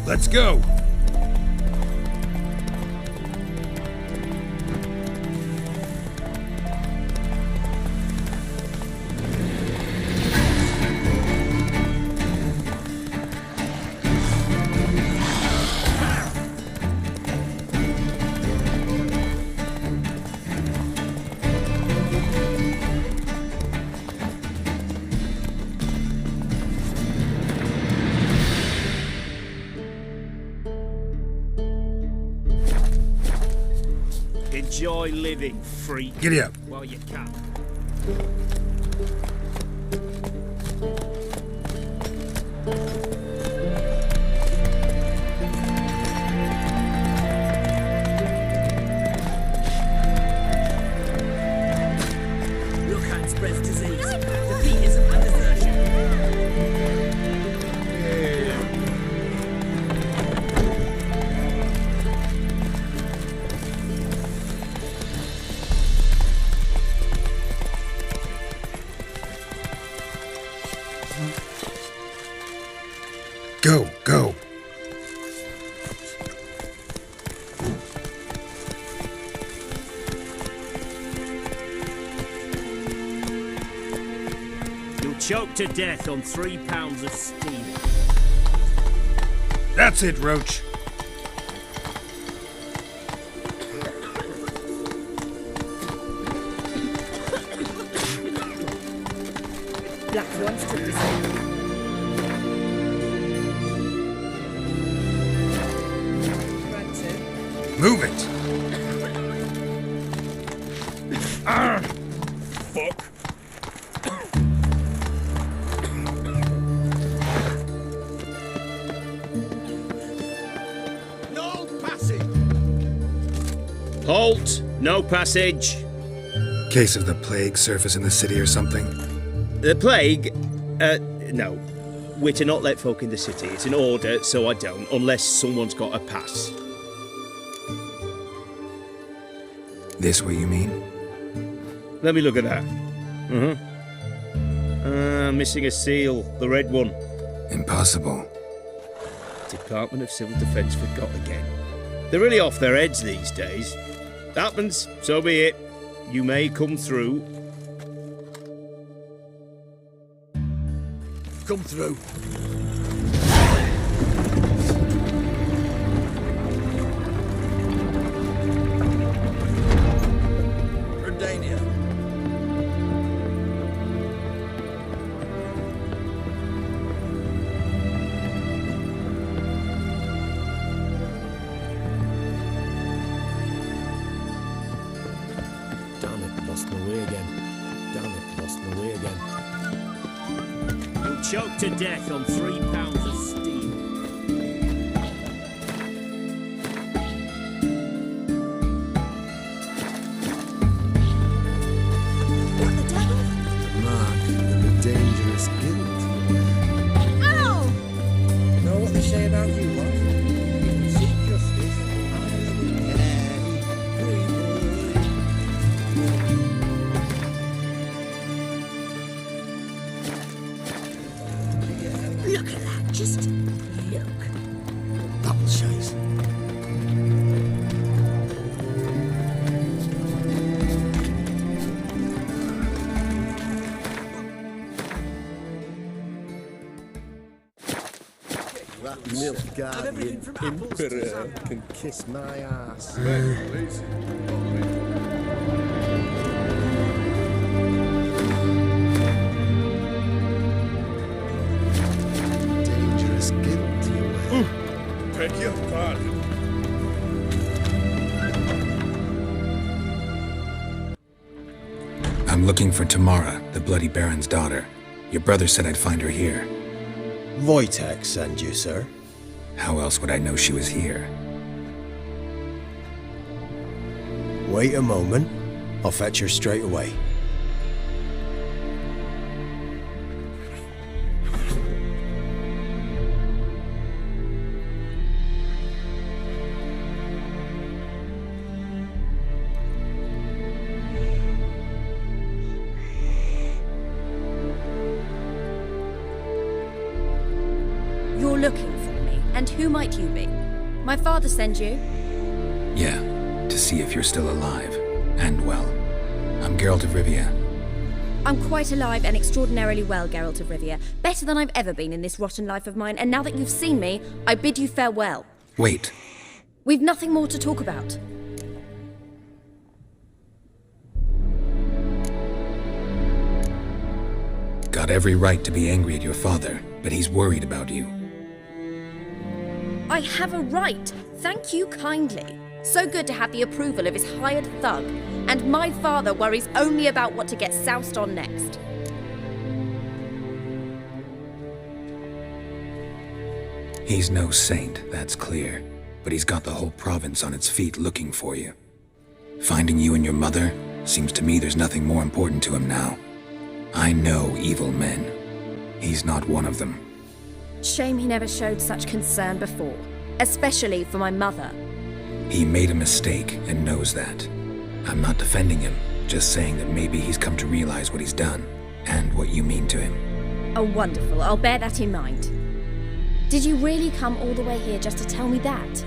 Let's go! Enjoy living, freak. Giddy up. While you can. Look how it spreads disease. Defeatism and desertion. Go, go. You'll choke to death on 3 pounds of steam. That's it, Roach. Black wants to be safe. Move it! Fuck. No passage! Halt! No passage! Case of the plague surface in the city or something? The plague? No. We're to not let folk in the city. It's an order, so I don't, unless someone's got a pass. This what you mean? Let me look at that. Missing a seal. The red one. Impossible. Department of Civil Defence forgot again. They're really off their heads these days. Happens, so be it. You may come through. Come through. Verdania. Damn it, lost my way again. Damn it, lost my way again. You'll choke to death on 3 pounds of steam. What the devil? Mark of the dangerous guilt. Ow! Know what they say about you, what? If you seek justice, I will care. Free Look at that, just look. Double chase. That milk guardian emperor can kiss my ass. Dangerous guilt, you will. Beg your pardon. I'm looking for Tamara, the Bloody Baron's daughter. Your brother said I'd find her here. Wojtek send you, sir. How else would I know she was here? Wait a moment. I'll fetch her straight away. You're looking for me, and who might you be? My father sent you? Yeah, to see if you're still alive. And well. I'm Geralt of Rivia. I'm quite alive and extraordinarily well, Geralt of Rivia. Better than I've ever been in this rotten life of mine, and now that you've seen me, I bid you farewell. Wait. We've nothing more to talk about. Got every right to be angry at your father, but he's worried about you. I have a right. Thank you kindly. So good to have the approval of his hired thug. And my father worries only about what to get soused on next. He's no saint, that's clear. But he's got the whole province on its feet looking for you. Finding you and your mother, seems to me there's nothing more important to him now. I know evil men. He's not one of them. Shame he never showed such concern before. Especially for my mother. He made a mistake and knows that. I'm not defending him, just saying that maybe he's come to realize what he's done, and what you mean to him. Oh, wonderful. I'll bear that in mind. Did you really come all the way here just to tell me that?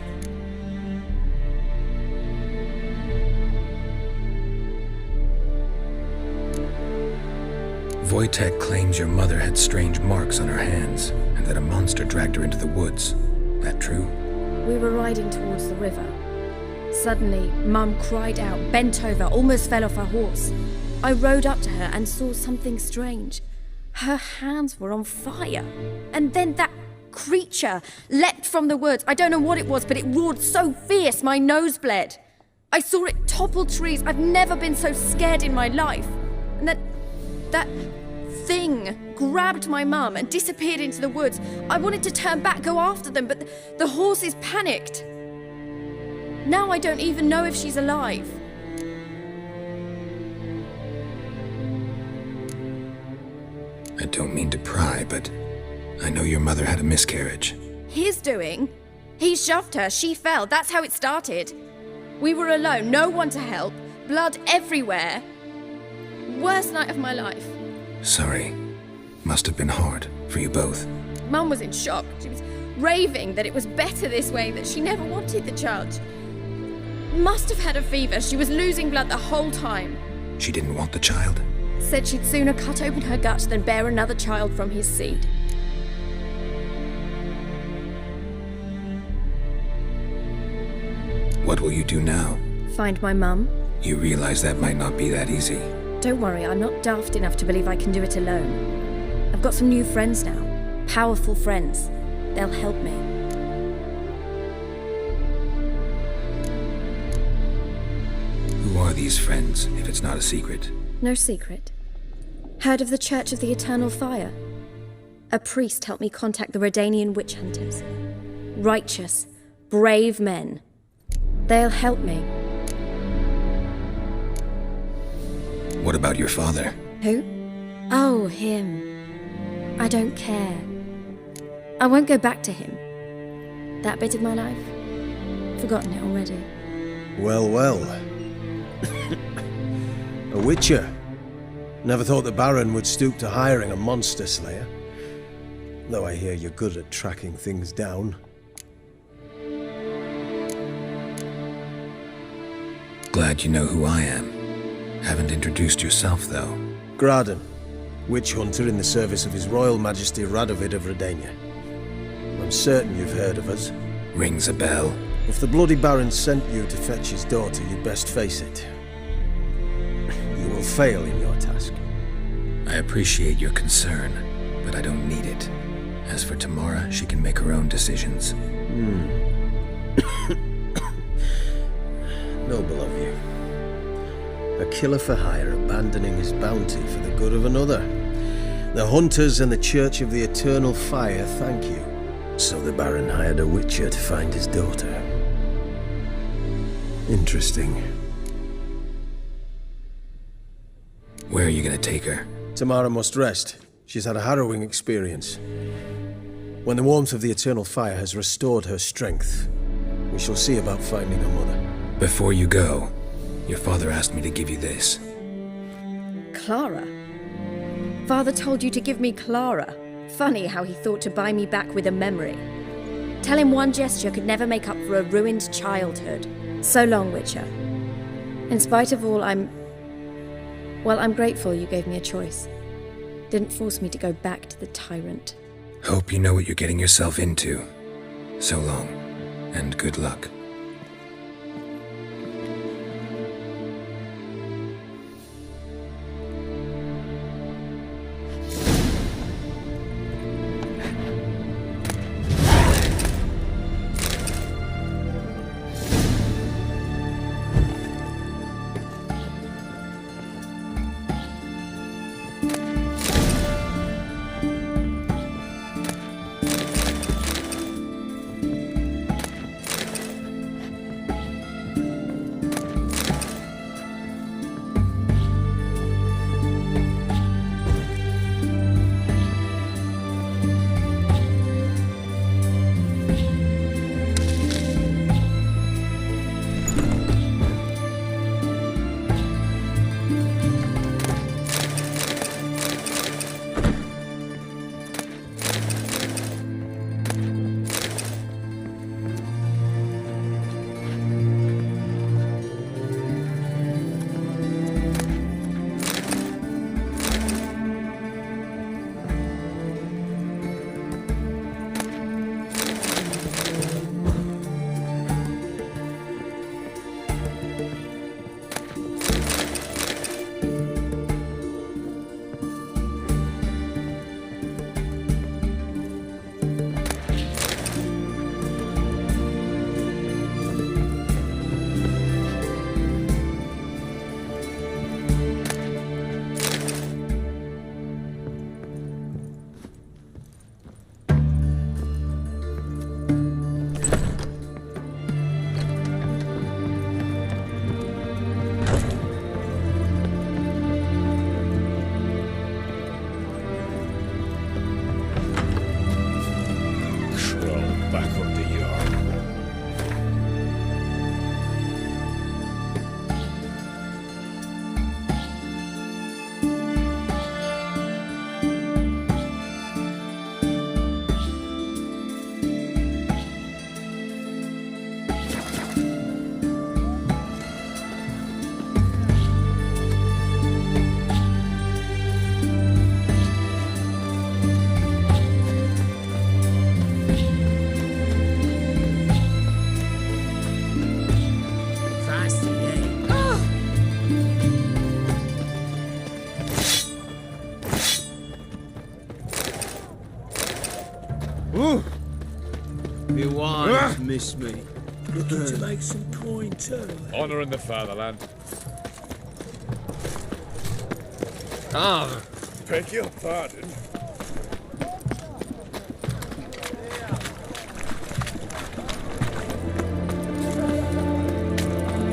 Wojtek claims your mother had strange marks on her hands, and that a monster dragged her into the woods. That true? We were riding towards the river. Suddenly, Mum cried out, bent over, almost fell off her horse. I rode up to her and saw something strange. Her hands were on fire. And then that creature leapt from the woods. I don't know what it was, but it roared so fierce my nose bled. I saw it topple trees. I've never been so scared in my life. And that thing grabbed my mum and disappeared into the woods. I wanted to turn back, go after them, but the horses panicked. Now I don't even know if she's alive. I don't mean to pry, but I know your mother had a miscarriage. His doing? He shoved her, she fell, that's how it started. We were alone, no one to help, blood everywhere. Worst night of my life. Sorry. Must have been hard for you both. Mum was in shock. She was raving that it was better this way, that she never wanted the child. Must have had a fever. She was losing blood the whole time. She didn't want the child? Said she'd sooner cut open her gut than bear another child from his seed. What will you do now? Find my mum. You realize that might not be that easy. Don't worry, I'm not daft enough to believe I can do it alone. I've got some new friends now. Powerful friends. They'll help me. Who are these friends, if it's not a secret? No secret. Heard of the Church of the Eternal Fire? A priest helped me contact the Redanian witch hunters. Righteous, brave men. They'll help me. What about your father? Who? Oh, him. I don't care. I won't go back to him. That bit of my life? Forgotten it already. Well, well. A witcher. Never thought the Baron would stoop to hiring a monster slayer. Though I hear you're good at tracking things down. Glad you know who I am. Haven't introduced yourself, though. Graden, witch hunter in the service of His Royal Majesty Radovid of Redania. I'm certain you've heard of us. Rings a bell. If the bloody Baron sent you to fetch his daughter, you'd best face it. You will fail in your task. I appreciate your concern, but I don't need it. As for Tamara, she can make her own decisions. Noble of you. A killer for hire abandoning his bounty for the good of another. The hunters and the Church of the Eternal Fire thank you. So the Baron hired a witcher to find his daughter. Interesting. Where are you gonna take her? Tamara must rest. She's had a harrowing experience. When the warmth of the Eternal Fire has restored her strength, we shall see about finding her mother. Before you go, your father asked me to give you this. Clara? Father told you to give me Clara. Funny how he thought to buy me back with a memory. Tell him one gesture could never make up for a ruined childhood. So long, Witcher. In spite of all, I'm grateful you gave me a choice. Didn't force me to go back to the tyrant. Hope you know what you're getting yourself into. So long, and good luck. Ooh. My wives miss me. Looking to make some coin too. Honouring the fatherland. Ah, beg your pardon.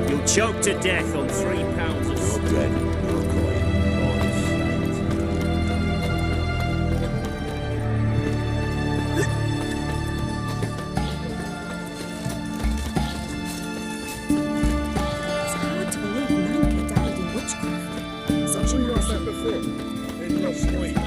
You'll choke to death on 3 pounds of no bread, no coin, or It's hard to believe Nanka dabbled in witchcraft. Such a nice... before. In last week.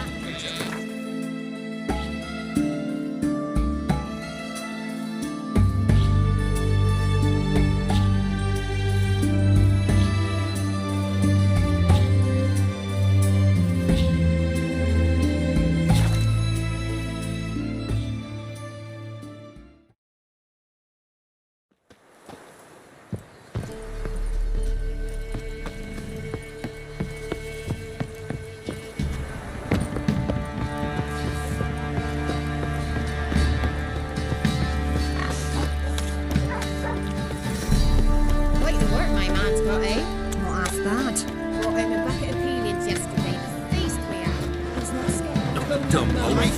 Quite the work my man's got, eh? Not half bad. Brought in a bucket of peelings yesterday. The feast we had. He's not scared. Dumb old If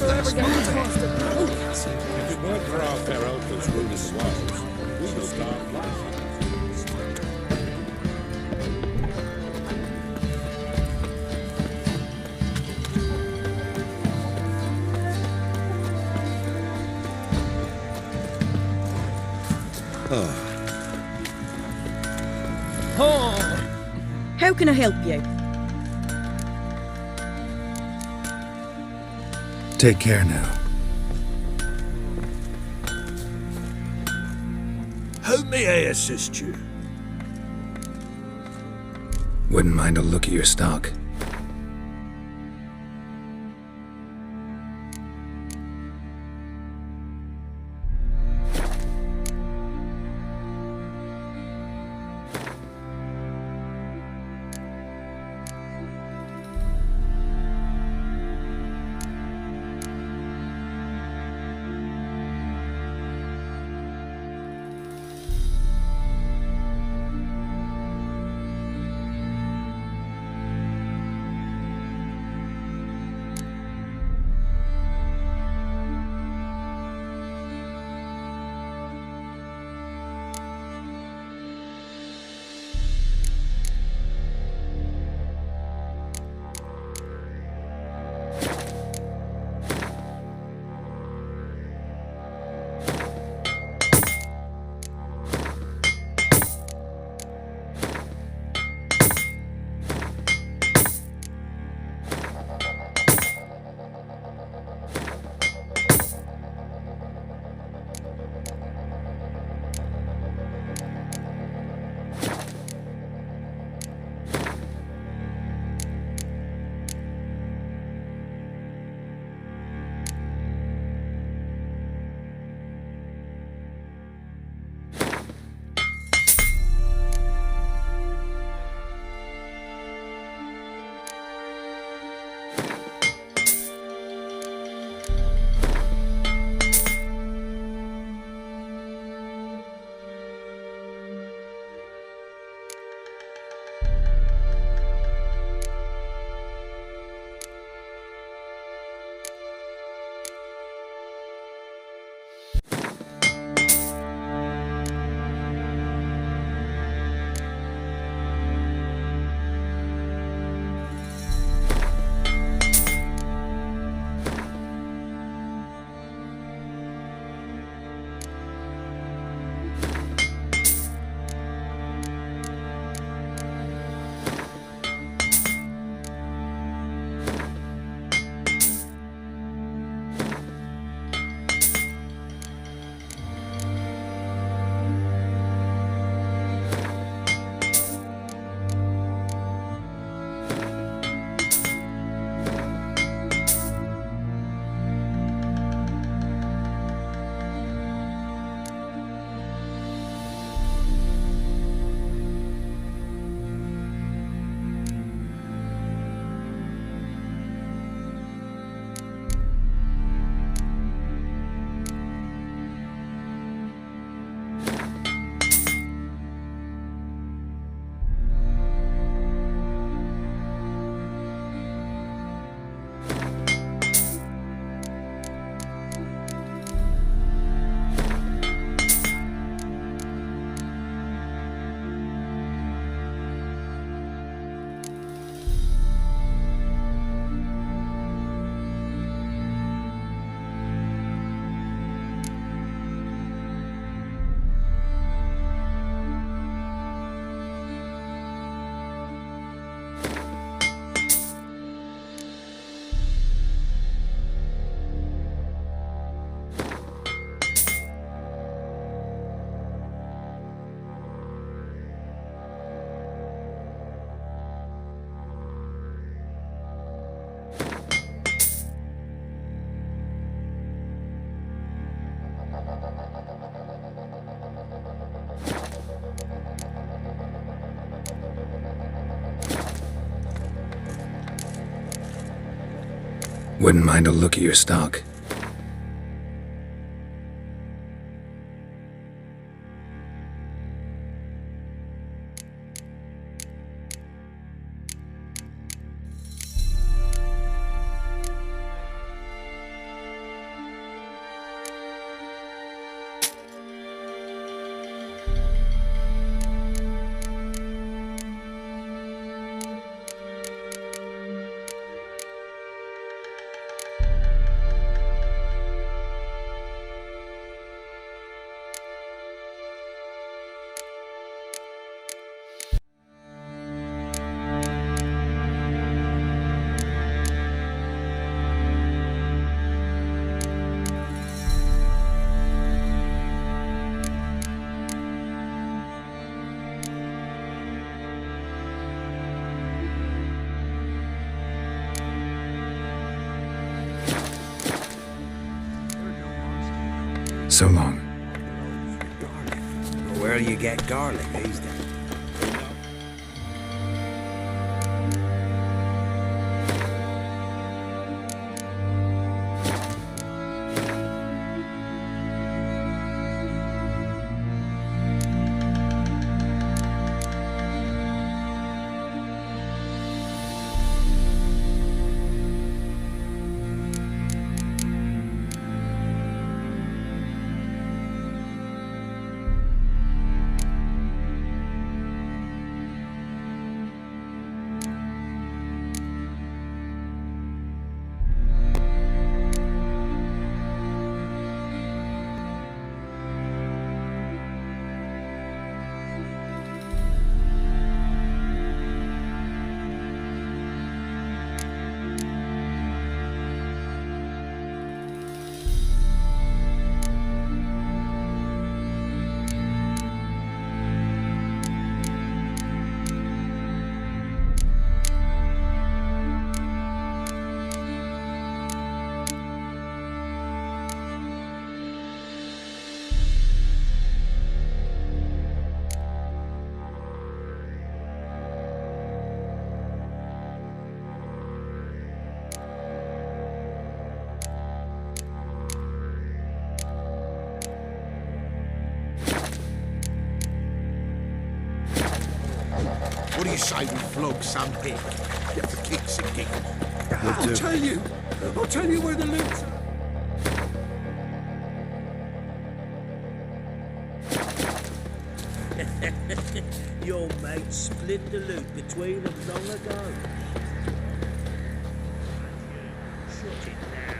it weren't for our fair uncle's rulers as wives, we would starve life. How can I help you? Take care now. How may I assist you? Wouldn't mind a look at your stock. Wouldn't mind a look at your stock. So long. Where do you get garlic these days? What do you say we flog some pig? Get the kicks and giggles. I'll tell you where the loot's at. Your mate split the loot between them long ago. Shut it down.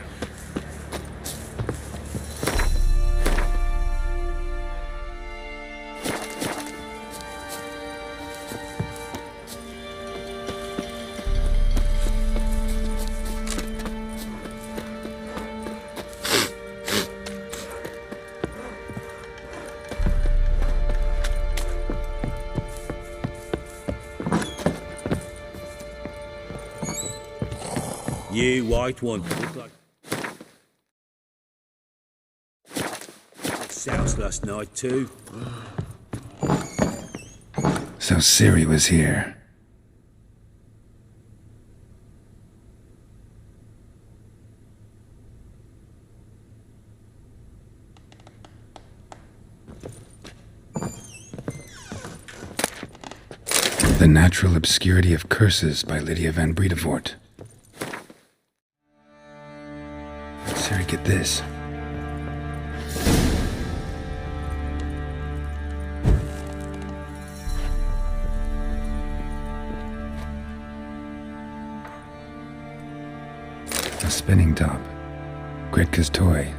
You white one. Look like sounds last night too. So Siri was here. The Natural Obscurity of Curses by Lydia van Bredevoort. Siri, get this. A spinning top. Gretka's toy.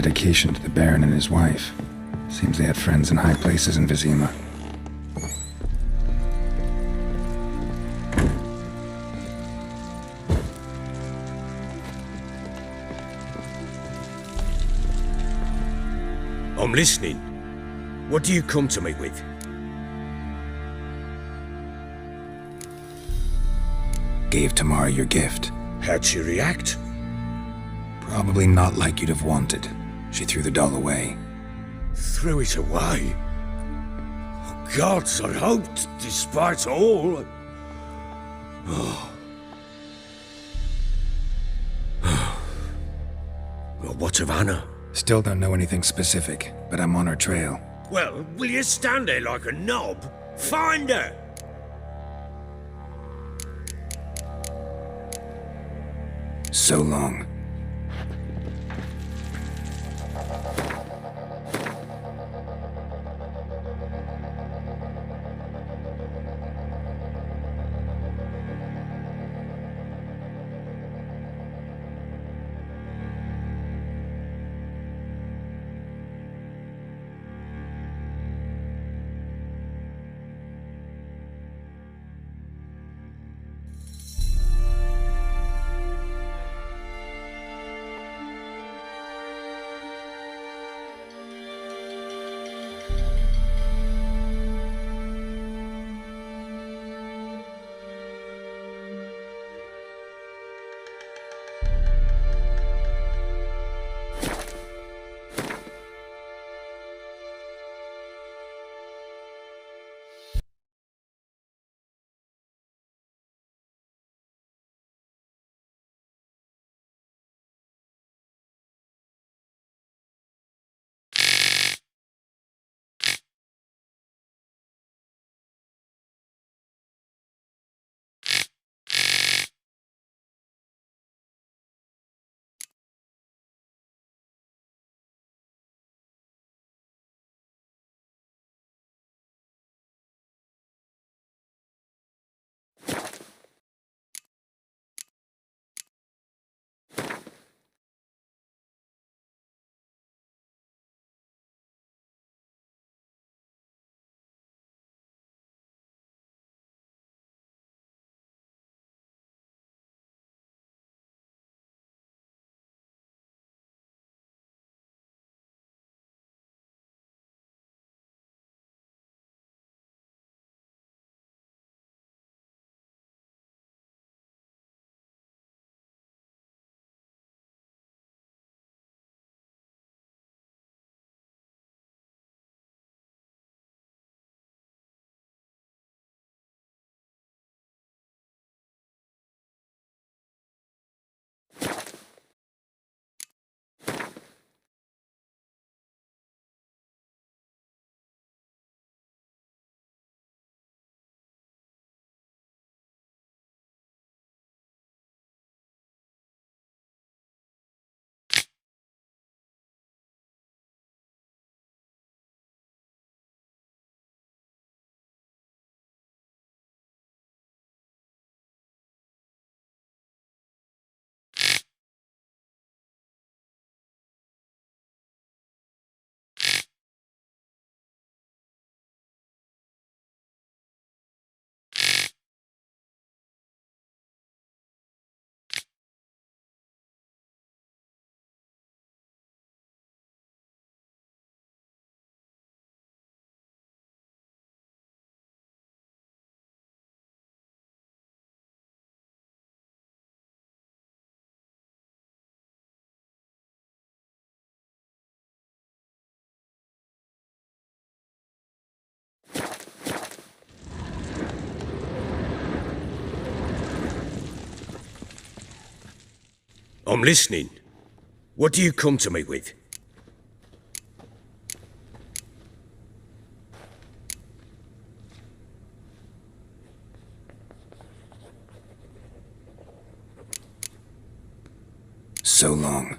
dedication to the Baron and his wife. Seems they had friends in high places in Vizima. I'm listening. What do you come to me with? Gave Tamara your gift. How'd she react? Probably not like you'd have wanted. She threw the doll away. Threw it away? Oh, gods, I hoped, despite all... Oh. Well, what of Anna? Still don't know anything specific, but I'm on her trail. Well, will you stand there like a knob? Find her! So long. I'm listening. What do you come to me with? So long.